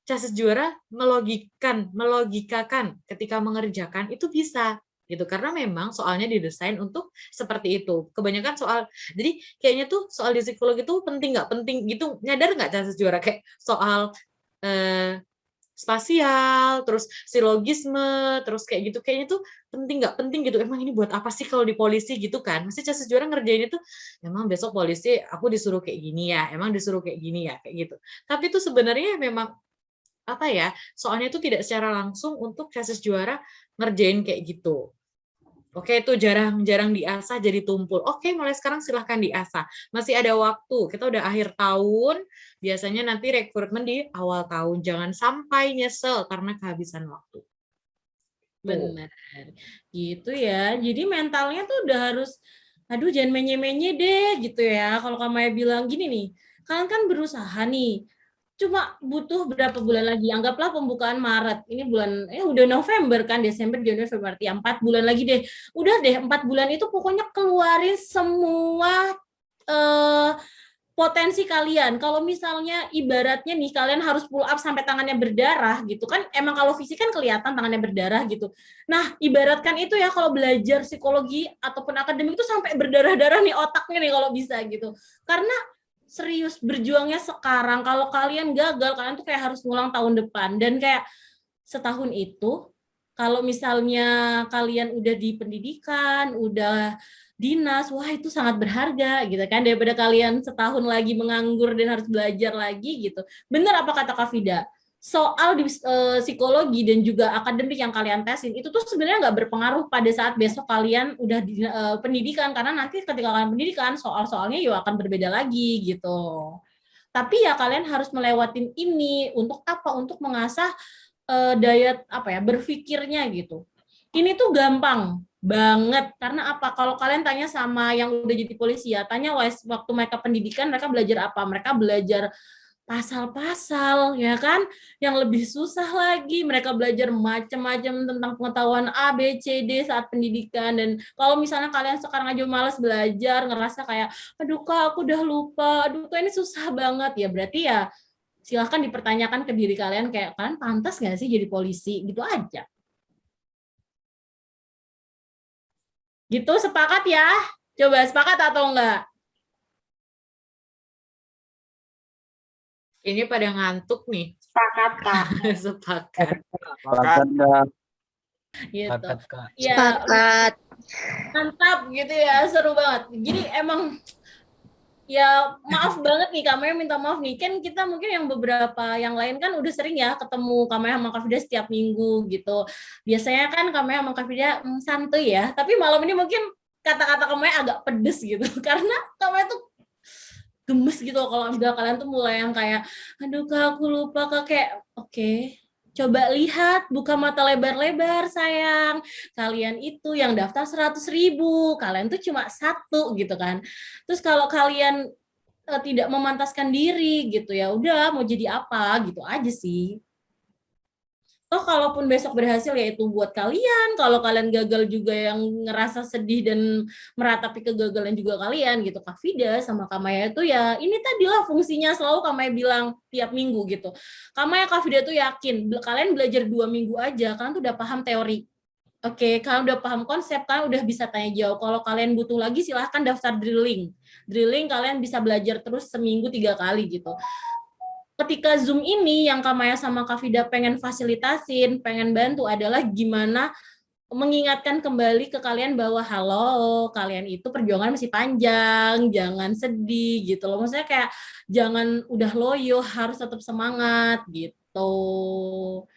chassis juara melogikakan ketika mengerjakan itu bisa gitu karena memang soalnya didesain untuk seperti itu. Kebanyakan soal jadi kayaknya tuh soal di psikologi itu penting nggak penting gitu, nyadar nggak chassis juara kayak soal spasial, terus silogisme, terus kayak gitu kayaknya tuh penting nggak penting gitu. Emang ini buat apa sih kalau di polisi gitu kan? Masih chassis juara ngerjain itu, emang besok polisi aku disuruh kayak gini ya, emang disuruh kayak gini ya, kayak gitu. Tapi itu sebenarnya memang apa ya? Soalnya itu tidak secara langsung untuk chassis juara ngerjain kayak gitu. Oke, itu jarang-jarang diasah jadi tumpul. Oke, mulai sekarang silahkan diasah. Masih ada waktu. Kita udah akhir tahun. Biasanya nanti rekrutmen di awal tahun. Jangan sampai nyesel karena kehabisan waktu. Benar. Gitu ya. Jadi mentalnya tuh udah harus, aduh jangan menye-menye deh gitu ya. Kalau Kak Maya bilang gini nih, kalian kan berusaha nih, cuma butuh berapa bulan lagi, anggaplah pembukaan Maret, ini bulan udah November kan, Desember, Januari, Februari, 4 bulan lagi deh, udah deh 4 bulan itu pokoknya keluarin semua potensi kalian. Kalau misalnya ibaratnya nih kalian harus pull up sampai tangannya berdarah gitu kan, emang kalau fisik kan kelihatan tangannya berdarah gitu. Nah ibaratkan itu ya, kalau belajar psikologi ataupun akademik itu sampai berdarah-darah nih otaknya nih kalau bisa gitu, karena serius berjuangnya sekarang. Kalau kalian gagal, kalian tuh kayak harus ngulang tahun depan. Dan kayak setahun itu, kalau misalnya kalian udah di pendidikan, udah dinas, wah itu sangat berharga gitu kan, daripada kalian setahun lagi menganggur dan harus belajar lagi gitu. Bener apa kata Kak Vida? Soal di psikologi dan juga akademik yang kalian tesin itu tuh sebenarnya nggak berpengaruh pada saat besok kalian udah di pendidikan, karena nanti ketika kalian pendidikan soal-soalnya ya akan berbeda lagi gitu. Tapi ya kalian harus melewatin ini untuk apa? Untuk mengasah daya apa ya berpikirnya gitu. Ini tuh gampang banget karena apa? Kalau kalian tanya sama yang udah jadi polisi ya, tanya waktu mereka pendidikan mereka belajar apa? Mereka belajar pasal-pasal ya kan, yang lebih susah lagi mereka belajar macam-macam tentang pengetahuan A, B, C, D saat pendidikan. Dan kalau misalnya kalian sekarang aja malas belajar, ngerasa kayak aduh Kak aku udah lupa, aduh Kak ini susah banget, ya berarti ya silahkan dipertanyakan ke diri kalian, kayak kalian pantas nggak sih jadi polisi, gitu aja. Gitu, sepakat ya? Coba sepakat atau enggak? Ini pada ngantuk nih. Sepakat, Kak. Sepakat. Sepakat, Kak. Gitu. Sepakat, Kak. Ya, Sepakat. mantap gitu ya, seru banget. Jadi emang ya maaf banget nih Kak Maya, minta maaf nih, kan kita mungkin yang beberapa yang lain kan udah sering ya ketemu Kak Maya sama Kak Vida setiap minggu gitu. Biasanya kan Kak Maya sama Kak Vida santuy ya, tapi malam ini mungkin kata-kata Kak Maya agak pedes gitu karena Kak Maya tuh gemes gitu loh kalau udah kalian tuh mulai yang kayak aduh Kak aku lupa Kak, kayak oke. Coba lihat, buka mata lebar-lebar sayang. Kalian itu yang daftar 100.000, kalian tuh cuma satu gitu kan. Terus kalau kalian tidak memantaskan diri gitu ya, udah mau jadi apa gitu aja sih. Toh kalaupun besok berhasil ya itu buat kalian, kalau kalian gagal juga yang ngerasa sedih dan meratapi kegagalan juga kalian gitu. Kak Vida sama Kak Maya itu ya ini tadilah fungsinya, selalu Kak Maya bilang tiap minggu gitu. Kak Maya, Kak Vida tuh yakin kalian belajar 2 minggu aja kalian tuh udah paham teori. Oke, kalian udah paham konsep, kalian udah bisa tanya jawab. Kalau kalian butuh lagi silahkan daftar drilling. Drilling kalian bisa belajar terus seminggu 3 kali gitu. Ketika Zoom ini yang Kak Maya sama Kak Vida pengen fasilitasin, pengen bantu adalah gimana mengingatkan kembali ke kalian bahwa halo, kalian itu perjuangan masih panjang, jangan sedih gitu loh. Maksudnya kayak jangan udah loyo, harus tetap semangat gitu.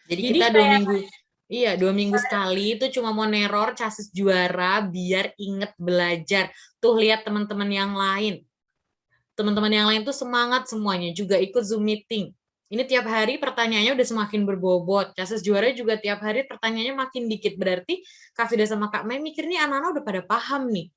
Jadi kita kayak 2 minggu sekali itu cuma mau neror Casis Juara biar inget belajar. Tuh lihat teman-teman yang lain. Teman-teman yang lain tuh semangat semuanya, juga ikut Zoom meeting. Ini tiap hari pertanyaannya udah semakin berbobot. Casis Juara juga tiap hari pertanyaannya makin dikit. Berarti Kak Vida sama Kak Mei mikir nih anak-anak udah pada paham nih.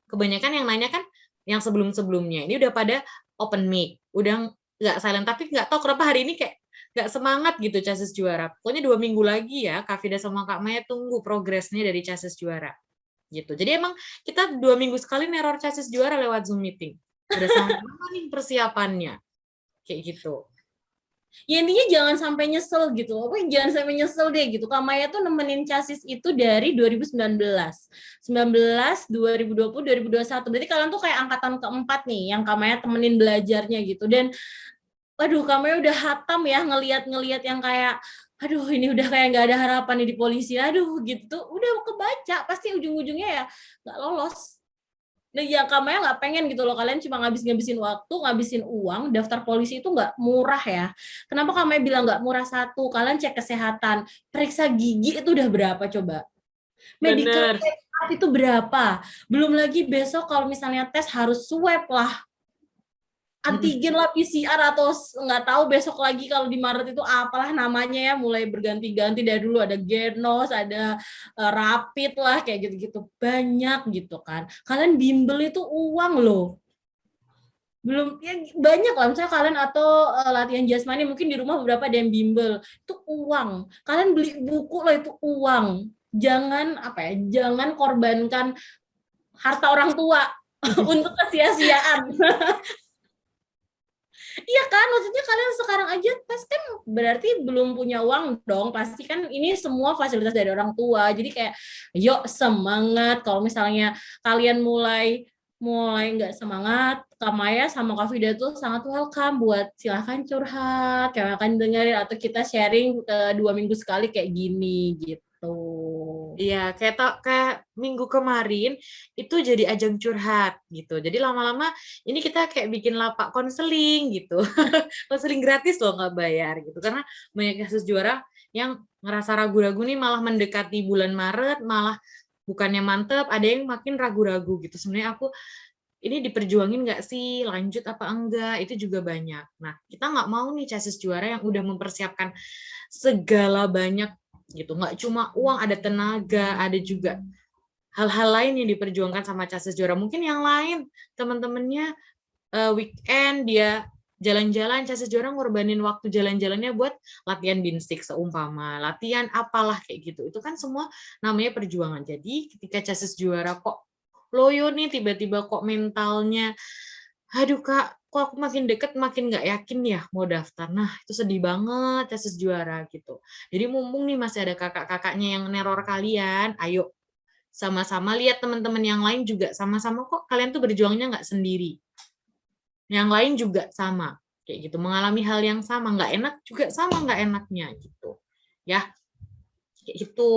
Kebanyakan yang nanya kan yang sebelum-sebelumnya. Ini udah pada open mic. Udah nggak silent. Tapi nggak tahu kenapa hari ini kayak nggak semangat gitu Casis Juara. Pokoknya 2 minggu lagi ya Kak Vida sama Kak Mei tunggu progresnya dari Casis Juara. Gitu. Jadi emang kita 2 minggu sekali neror Casis Juara lewat Zoom meeting. Udah sama nih persiapannya. Kayak gitu. ya intinya jangan sampai nyesel gitu. Jangan sampai nyesel deh gitu. Kak Maya tuh nemenin Casis itu dari 2019. 19, 2020, 2021. Berarti kalian tuh kayak angkatan keempat nih yang Kak Maya temenin belajarnya gitu. Dan waduh, Kak Maya udah hatam ya ngeliat yang kayak aduh ini udah kayak nggak ada harapan nih di polisi. Aduh gitu. Udah kebaca. Pasti ujung-ujungnya ya nggak lolos. Nah, yang Kak Maya nggak pengen gitu loh, kalian cuma ngabisin waktu, ngabisin uang, daftar polisi itu nggak murah ya. Kenapa Kak Maya bilang nggak murah? Satu, kalian cek kesehatan, periksa gigi itu udah berapa coba? Medical check up itu berapa? Belum lagi besok kalau misalnya tes harus swab lah, antigen lah, PCR atau nggak tahu besok lagi kalau di Maret itu apalah namanya ya, mulai berganti-ganti. Dari dulu ada Genos, ada Rapid lah kayak gitu-gitu, banyak gitu kan. Kalian bimbel itu uang loh, belum ya banyak lah misalnya kalian atau latihan jasmani mungkin di rumah beberapa ada yang bimbel, itu uang. Kalian beli buku loh, itu uang. Jangan jangan korbankan harta orang tua untuk kesia-siaan. Iya kan, maksudnya kalian sekarang aja tes kan berarti belum punya uang dong, pasti kan ini semua fasilitas dari orang tua. Jadi kayak yuk semangat. Kalau misalnya kalian mulai nggak semangat, Kak Maya sama Kak Vida tuh sangat welcome buat silahkan curhat, kayak akan dengerin atau kita sharing 2 minggu sekali kayak gini gitu. Iya, kayak minggu kemarin itu jadi ajang curhat gitu. Jadi lama-lama ini kita kayak bikin lapak konseling gitu. Konseling gratis loh, nggak bayar gitu. Karena banyak Casis Juara yang ngerasa ragu-ragu nih malah mendekati bulan Maret, malah bukannya mantep, ada yang makin ragu-ragu gitu. Sebenarnya aku ini diperjuangin nggak sih, lanjut apa enggak, itu juga banyak. Nah, kita nggak mau nih Casis Juara yang udah mempersiapkan segala banyak gitu, nggak cuma uang, ada tenaga, ada juga hal-hal lain yang diperjuangkan sama Casis Juara. Mungkin yang lain teman-temannya weekend dia jalan-jalan, Casis Juara ngorbanin waktu jalan-jalannya buat latihan binstik seumpama, latihan apalah kayak gitu. Itu kan semua namanya perjuangan. Jadi ketika Casis Juara kok loyo nih, tiba-tiba kok mentalnya aduh Kak, kok aku makin deket makin nggak yakin ya mau daftar. Nah, itu sedih banget Casis Juara gitu. Jadi mumpung nih masih ada kakak-kakaknya yang neror kalian, ayo sama-sama lihat teman-teman yang lain juga sama-sama kok kalian tuh berjuangnya nggak sendiri. Yang lain juga sama. kayak gitu, mengalami hal yang sama, nggak enak juga sama nggak enaknya gitu ya. Kayak itu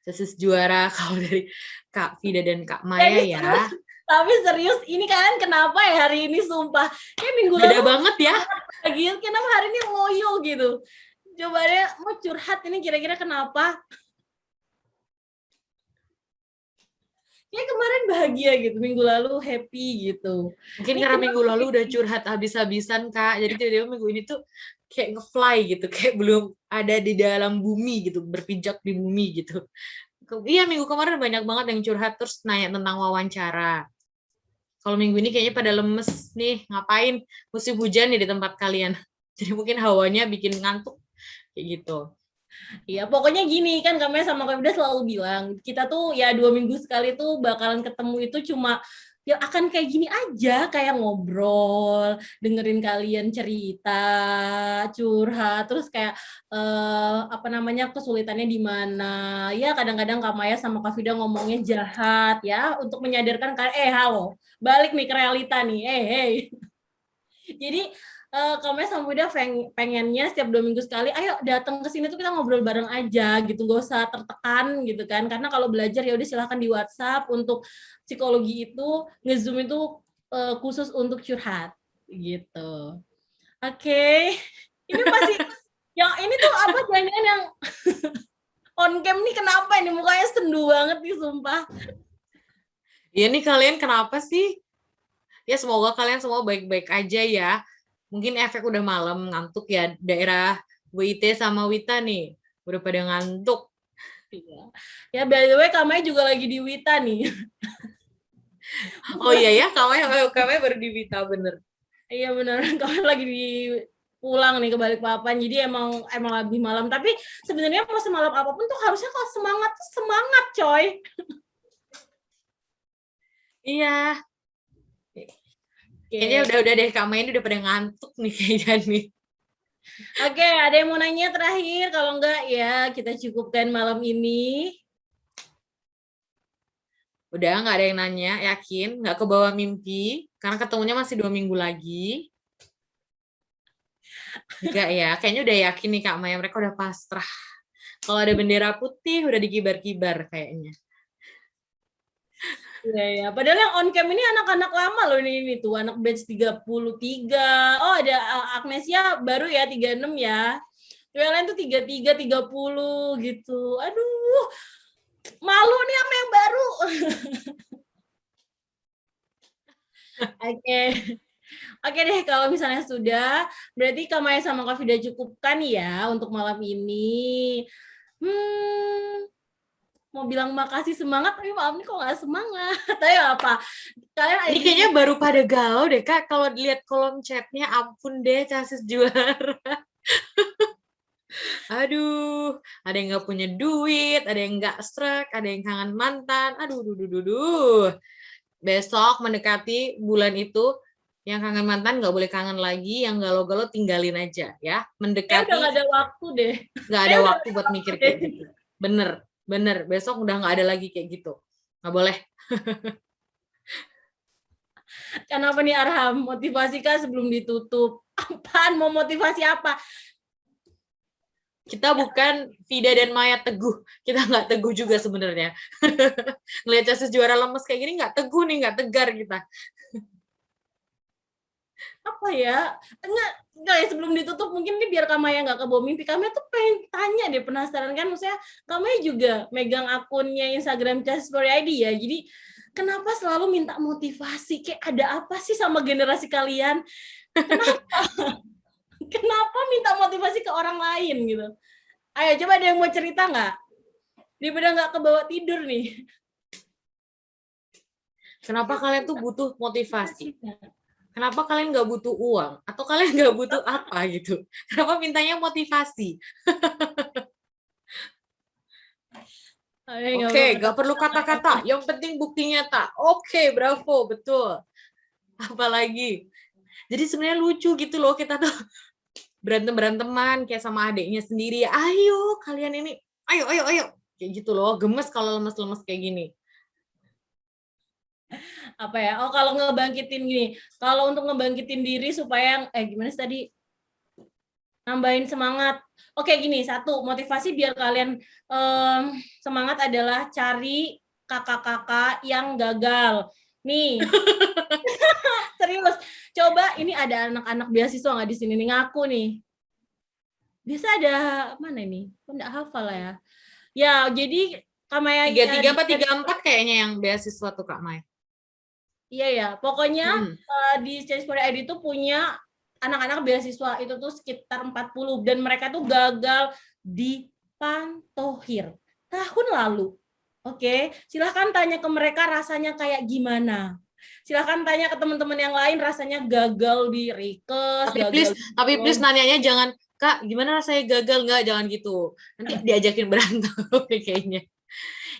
tesis juara kalau dari Kak Vida dan Kak Maya Tapi ya. Tapi serius, ini kalian kenapa ya hari ini sumpah? Kayak minggu Beda lalu banget ya. lagi, kenapa hari ini loyo gitu? Coba deh mau curhat ini kira-kira kenapa? Kayak kemarin bahagia gitu, minggu lalu happy gitu. Mungkin Ini karena kenapa minggu lalu kayak udah curhat habis-habisan Kak, jadi tiba-tiba minggu ini tuh kayak nge-fly gitu, kayak belum ada di dalam bumi gitu, berpijak di bumi gitu. Iya, minggu kemarin banyak banget yang curhat terus nanya tentang wawancara. Kalau minggu ini kayaknya pada lemes nih, ngapain musim hujan nih di tempat kalian. Jadi mungkin hawanya bikin ngantuk kayak gitu. Iya, pokoknya gini kan kami sama Kak Vida selalu bilang, kita tuh ya 2 minggu sekali tuh bakalan ketemu itu cuma ya akan kayak gini aja, kayak ngobrol, dengerin kalian cerita, curhat, terus kayak apa namanya kesulitannya di mana. Ya kadang-kadang Kak Maya sama Kak Vida ngomongnya jahat ya untuk menyadarkan kalian, halo, balik nih ke realita nih, hey. Jadi kami sama Vida pengennya setiap 2 minggu sekali, ayo datang ke sini tuh kita ngobrol bareng aja gitu, gak usah tertekan gitu kan. Karena kalau belajar ya udah silahkan di WhatsApp. Untuk psikologi itu nge-zoom itu khusus untuk curhat gitu. Oke. Ini masih yang ini tuh apa jangan yang on cam nih kenapa ini mukanya sendu banget nih sumpah. Ya nih kalian kenapa sih? Ya semoga kalian semua baik-baik aja ya. Mungkin efek udah malam, ngantuk ya, daerah WIT sama Wita nih. Udah pada ngantuk. Iya. Ya by the way Kamai juga lagi di Wita nih. Oh iya ya, Kamai baru di Wita, bener. Iya benar, Kamai lagi di pulang nih ke Balikpapan. Jadi emang lebih malam. Tapi sebenarnya mau semalam apapun tuh harusnya kalau semangat tuh semangat, coy. Iya. Kayaknya udah deh, Kak Mai ini udah pada ngantuk nih kayaknya nih. Oke, ada yang mau nanya terakhir? Kalau enggak ya kita cukupkan malam ini. Udah nggak ada yang nanya, yakin? Nggak kebawa mimpi? Karena ketemunya masih 2 minggu lagi. Enggak ya, kayaknya udah yakin nih Kak Maya, mereka udah pasrah. Kalau ada bendera putih udah dikibar-kibar kayaknya. Iya, ya. Padahal yang on cam ini anak-anak lama loh ini tuh, anak batch 33. Oh, ada Agnesia baru ya 36 ya. Yang lain tuh 33, 30 gitu. Aduh. Malu nih sama yang baru. Oke. Oke deh, kalau misalnya sudah, berarti Kak Maya sama Kak Vida cukupkan ya untuk malam ini. Mau bilang makasih semangat, tapi malam ini kok nggak semangat. Tapi apa? Kalian Ini kayaknya baru pada galau deh Kak, kalau dilihat kolom chatnya, ampun deh, Casis juara. Aduh, ada yang nggak punya duit, ada yang nggak strek, ada yang kangen mantan. Aduh. Besok mendekati bulan itu, yang kangen mantan nggak boleh kangen lagi, yang galau-galau tinggalin aja ya. Mendekati. Udah nggak ada waktu deh. Nggak ada waktu buat mikir kayak gitu. Bener. Besok udah nggak ada lagi kayak gitu. Nggak boleh. Kenapa nih Arham? Motivasi kah sebelum ditutup? Apaan? Mau motivasi apa? Kita bukan Vida dan Maya teguh. Kita nggak teguh juga sebenarnya. Ngelihat Casis juara lemes kayak gini nggak teguh nih, nggak tegar kita. Apa ya? Enggak ya, sebelum ditutup mungkin nih biar Kamaya nggak kebawa mimpi. Kamaya tuh pengen tanya deh, penasaran kan, maksudnya Kamaya juga megang akunnya Instagram Casis for ID ya, jadi kenapa selalu minta motivasi? Kayak ada apa sih sama generasi kalian? Kenapa minta motivasi ke orang lain gitu? Ayo coba ada yang mau cerita nggak? Daripada nggak kebawa tidur nih. Kenapa kalian tuh butuh motivasi? Kenapa kalian nggak butuh uang? Atau kalian nggak butuh apa gitu? Kenapa mintanya motivasi? Oke, nggak perlu kata-kata. Yang penting bukti nyata. Oke, bravo, betul. Apalagi. Jadi sebenarnya lucu gitu loh, kita tuh berantem-beranteman kayak sama adiknya sendiri. Ayo, kalian ini, ayo. Kayak gitu loh, gemes kalau lemes-lemes kayak gini. Apa ya? Oh, kalau ngebangkitin gini. Kalau untuk ngebangkitin diri supaya gimana sih tadi? Nambahin semangat. Oke, gini, satu, motivasi biar kalian semangat adalah cari kakak-kakak yang gagal. Nih, serius. Coba ini ada anak-anak beasiswa nggak di sini nih ngaku nih. Bisa ada mana ini? Kok nggak hafal ya? Ya, jadi Kamaya 33 apa 34 kayaknya yang beasiswa tuh Kak Mai. Iya ya, pokoknya di Change for ID itu punya anak-anak beasiswa itu tuh sekitar 40 dan mereka tuh gagal di Pantohir tahun lalu. Oke, silahkan tanya ke mereka rasanya kayak gimana. Silahkan tanya ke teman-teman yang lain rasanya gagal di Rikes. Tapi please nanyanya jangan, Kak, gimana rasanya gagal? Nggak, jangan gitu. Nanti diajakin berantem kayaknya.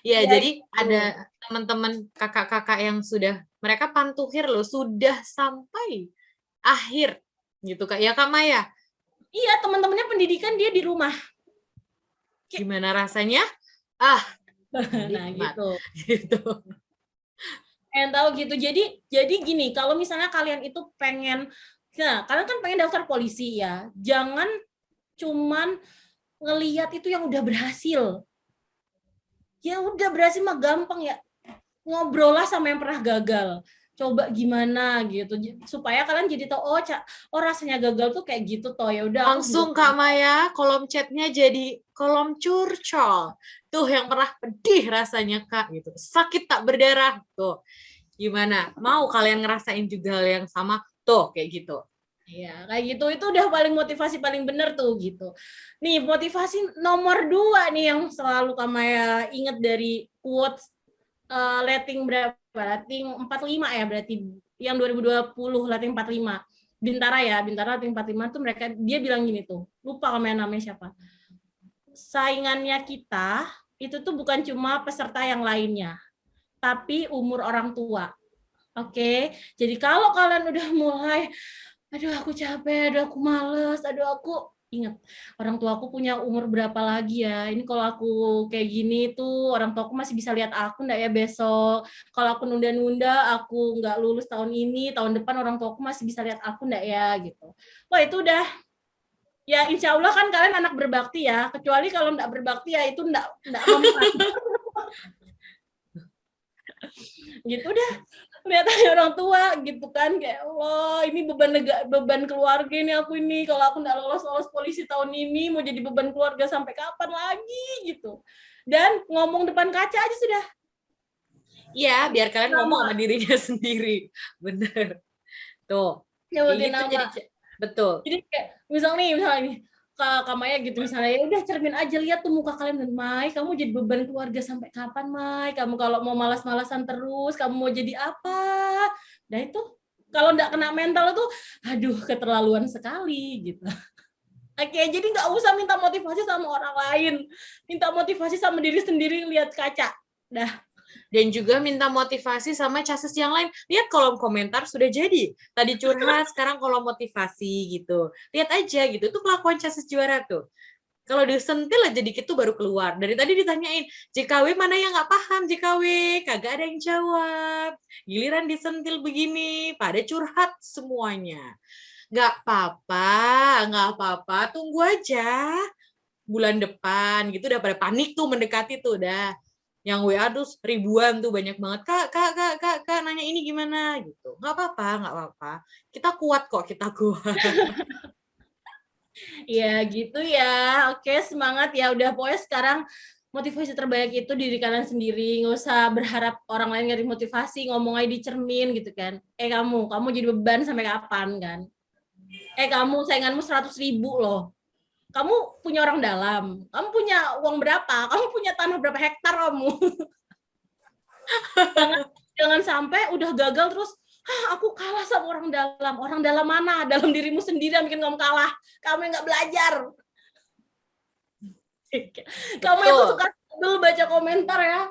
Ya, jadi ada teman-teman kakak-kakak yang sudah, mereka Pantohir loh, sudah sampai akhir gitu Kak. Ya Kak Maya? Iya, teman-temannya pendidikan dia di rumah. Gimana rasanya? Nah gitu. Pengen tahu gitu. Jadi gini, kalau misalnya kalian itu pengen, nah kalian kan pengen daftar polisi ya, jangan cuman ngelihat itu yang udah berhasil. Ya udah berhasil mah gampang ya, ngobrol lah sama yang pernah gagal. Coba gimana gitu supaya kalian jadi tahu oh rasanya gagal tuh kayak gitu toh. Ya udah langsung Kak Maya kolom chatnya jadi kolom curcol tuh yang pernah pedih rasanya Kak gitu, sakit tak berdarah tuh. Gimana, mau kalian ngerasain juga hal yang sama tuh kayak gitu? Ya kayak gitu, itu udah paling motivasi paling bener tuh gitu. Nih motivasi nomor 2 nih yang selalu Kak Maya inget dari quotes rating berapa? Rating 45 ya berarti yang 2020 rating 45. Bintara rating 45 tuh mereka dia bilang gini tuh. Lupa namanya siapa. Saingannya kita itu tuh bukan cuma peserta yang lainnya, tapi umur orang tua. Oke. Jadi kalau kalian udah mulai aduh aku capek, aduh aku males, aduh aku ingat orang tua aku punya umur berapa lagi ya, ini kalau aku kayak gini tuh orang tua aku masih bisa lihat aku enggak ya besok, kalau aku nunda-nunda aku nggak lulus tahun ini, tahun depan orang tua aku masih bisa lihat aku enggak ya gitu. Wah itu udah ya insya Allah kan kalian anak berbakti ya, kecuali kalau enggak berbakti ya itu enggak mempan. Gitu dah. Lihat aja orang tua gitu kan, kayak Allah ini beban keluarga ini aku ini, kalau aku nggak lolos polisi tahun ini mau jadi beban keluarga sampai kapan lagi gitu. Dan ngomong depan kaca aja sudah. Iya, biar kalian ngomong sama dirinya sendiri. Bener. Tuh. Nyebutin gitu, nama. Betul. Jadi kayak misalnya nih Kak Maya gitu misalnya, ya udah cermin aja, lihat tuh muka kalian, dan Mai kamu jadi beban keluarga sampai kapan Mai, kamu kalau mau malas-malasan terus kamu mau jadi apa. Nah itu kalau nggak kena mental tuh aduh keterlaluan sekali gitu. Oke, jadi nggak usah minta motivasi sama orang lain, minta motivasi sama diri sendiri, lihat kaca dah. Dan juga minta motivasi sama cases yang lain. Lihat kolom komentar sudah jadi. Tadi curhat, sekarang kolom motivasi gitu. Lihat aja gitu. Itu kelakuan cases juara tuh. Kalau disentil aja dikit tuh baru keluar. Dari tadi ditanyain, JKW mana yang nggak paham JKW? Kagak ada yang jawab. Giliran disentil begini, pada curhat semuanya. Nggak apa-apa. Tunggu aja. Bulan depan gitu udah pada panik tuh mendekati tuh udah. Yang WA tuh ribuan tuh banyak banget. Kak, nanya ini gimana gitu. Nggak apa-apa. Kita kuat kok, kita kuat. Ya gitu ya. Oke, semangat ya. Udah pokoknya sekarang motivasi terbaik itu diri kalian sendiri. Nggak usah berharap orang lain ngasih motivasi, ngomong aja di cermin gitu kan. Kamu jadi beban sampai kapan kan? Kamu sainganmu 100.000 loh. Kamu punya orang dalam, kamu punya uang berapa, kamu punya tanah berapa hektar kamu. jangan sampai udah gagal terus, aku kalah sama orang dalam. Orang dalam mana? Dalam dirimu sendiri yang bikin kamu kalah. Kamu yang nggak belajar. Kamu itu suka dulu baca komentar ya.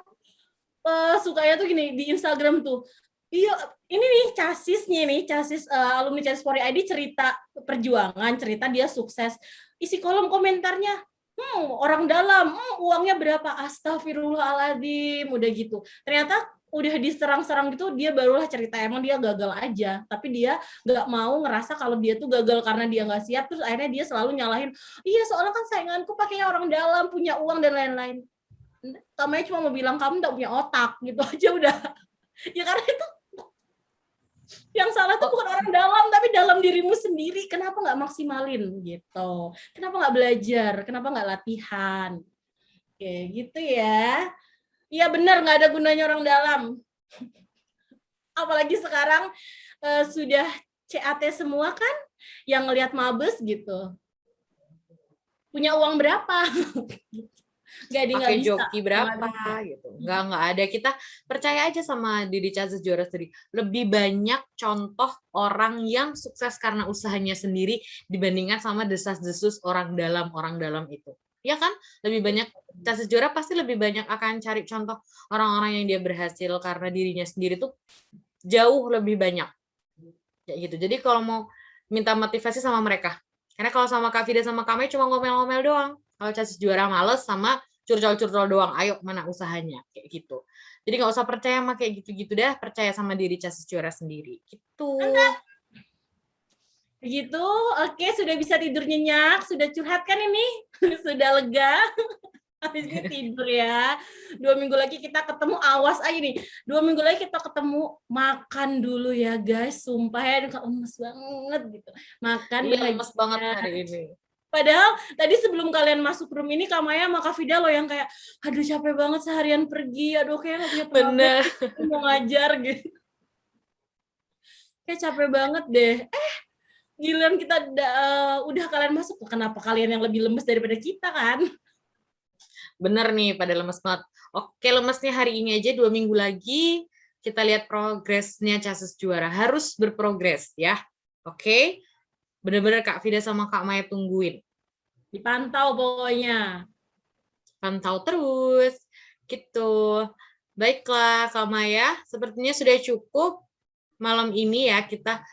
Sukanya tuh gini di Instagram tuh. Iya, ini nih casis alumni Casis for ID cerita perjuangan, cerita dia sukses. Isi kolom komentarnya, orang dalam, uangnya berapa? Astagfirullahaladzim, udah gitu. Ternyata udah diserang-serang gitu dia barulah cerita emang dia gagal aja, tapi dia nggak mau ngerasa kalau dia tuh gagal karena dia nggak siap, terus akhirnya dia selalu nyalahin, iya soalnya kan sainganku pakainya orang dalam, punya uang dan lain-lain. Kamu cuma mau bilang kamu nggak punya otak gitu aja udah. Ya karena itu yang salah tuh bukan orang dalam, tapi dalam dirimu sendiri. Kenapa nggak maksimalin gitu? Kenapa nggak belajar? Kenapa nggak latihan? Oke, gitu ya. Iya benar, nggak ada gunanya orang dalam. Apalagi sekarang sudah CAT semua kan, yang ngelihat mabes gitu. Punya uang berapa? Gak pakai bisa. joki berapa gitu. Nggak ada. Kita percaya aja sama diri Casis Juara sendiri. Lebih banyak contoh orang yang sukses karena usahanya sendiri dibandingkan sama desas-desus orang dalam itu. Ya kan? Lebih banyak Casis Juara pasti lebih banyak akan cari contoh orang-orang yang dia berhasil karena dirinya sendiri tuh jauh lebih banyak. Kayak gitu. Jadi kalau mau minta motivasi sama mereka. Karena kalau sama Kak Fida sama Kame cuma ngomel-ngomel doang. Kalau Casis Juara males sama curcol-curcol doang, ayo mana usahanya, kayak gitu. Jadi nggak usah percaya sama kayak gitu-gitu dah, percaya sama diri Casis Juara sendiri, gitu. Begitu, oke sudah bisa tidur nyenyak, sudah curhat kan ini, sudah lega. Habis ini tidur ya. 2 minggu lagi kita ketemu, awas aja nih. 2 minggu lagi kita ketemu, makan dulu ya guys, sumpah ya, lemes banget gitu. Makan lemes banget hari ini. Padahal tadi sebelum kalian masuk room ini Kamaya sama Kak Fida loh yang kayak aduh capek banget seharian pergi, aduh kayak nggak punya tenaga mau ngajar gitu. Kayak capek banget deh. Giliran kita udah kalian masuk, kenapa kalian yang lebih lemes daripada kita kan? Bener nih, pada lemes banget. Oke, lemesnya hari ini aja, 2 minggu lagi kita lihat progresnya Casis Juara. Harus berprogres ya. Oke? Bener-bener Kak Fida sama Kak Maya tungguin. Dipantau pokoknya. Pantau terus. Gitu. Baiklah Kak Maya, sepertinya sudah cukup malam ini ya kita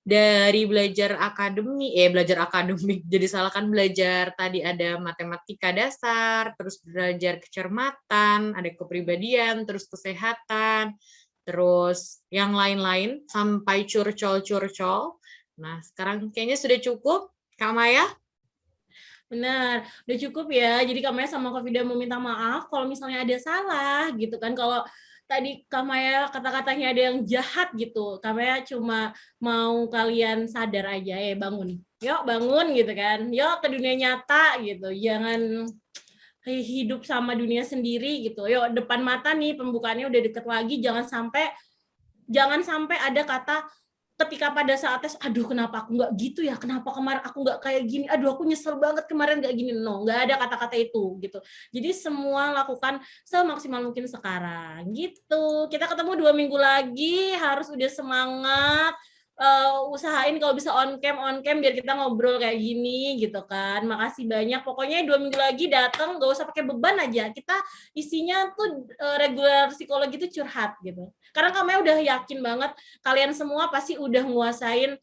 dari belajar akademik, jadi salah kan belajar tadi ada matematika dasar, terus belajar kecermatan, ada kepribadian, terus kesehatan, terus yang lain-lain sampai curcol. Nah, sekarang kayaknya sudah cukup, Kak Maya? Benar, udah cukup ya. Jadi Kak Maya sama Kak Fida mau minta maaf kalau misalnya ada salah gitu kan. Kalau tadi Kak Maya kata-katanya ada yang jahat gitu, Kak Maya cuma mau kalian sadar aja ya, bangun. Yuk bangun gitu kan. Yuk ke dunia nyata gitu. Jangan hidup sama dunia sendiri gitu. Yuk depan mata nih pembukaannya udah deket lagi, jangan sampai ada kata ketika pada saat tes, aduh kenapa aku nggak gitu ya, kenapa kemarin aku nggak kayak gini, aduh aku nyesel banget kemarin nggak gini, nggak ada kata-kata itu gitu. Jadi semua lakukan semaksimal mungkin sekarang gitu. Kita ketemu 2 minggu lagi, harus udah semangat. Usahain kalau bisa on cam biar kita ngobrol kayak gini gitu kan. Makasih banyak. Pokoknya 2 minggu lagi datang, nggak usah pakai beban aja. Kita isinya tuh regular psikologi itu curhat gitu. Karena kami udah yakin banget kalian semua pasti udah nguasain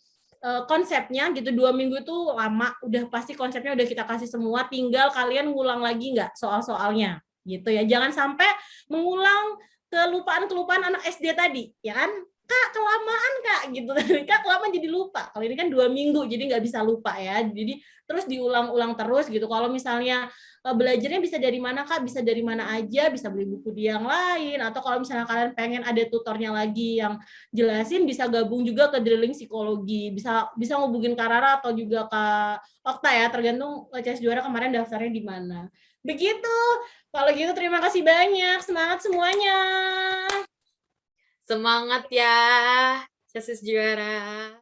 konsepnya gitu. 2 minggu itu lama, udah pasti konsepnya udah kita kasih semua. Tinggal kalian ngulang lagi nggak soal-soalnya gitu ya. Jangan sampai mengulang kelupaan anak SD tadi, ya kan? Kak, kelamaan Kak, gitu. Kak, kelamaan jadi lupa. Kalau ini kan 2 minggu, jadi nggak bisa lupa ya. Jadi terus diulang-ulang terus gitu. Kalau misalnya belajarnya bisa dari mana Kak? Bisa dari mana aja, bisa beli buku di yang lain. Atau kalau misalnya kalian pengen ada tutornya lagi yang jelasin, bisa gabung juga ke drilling psikologi. Bisa ngubungin Kak Rara atau juga Kak Okta ya, tergantung CS Juara kemarin daftarnya di mana. Begitu. Kalau gitu terima kasih banyak. Semangat semuanya. Semangat ya, Casis Juara.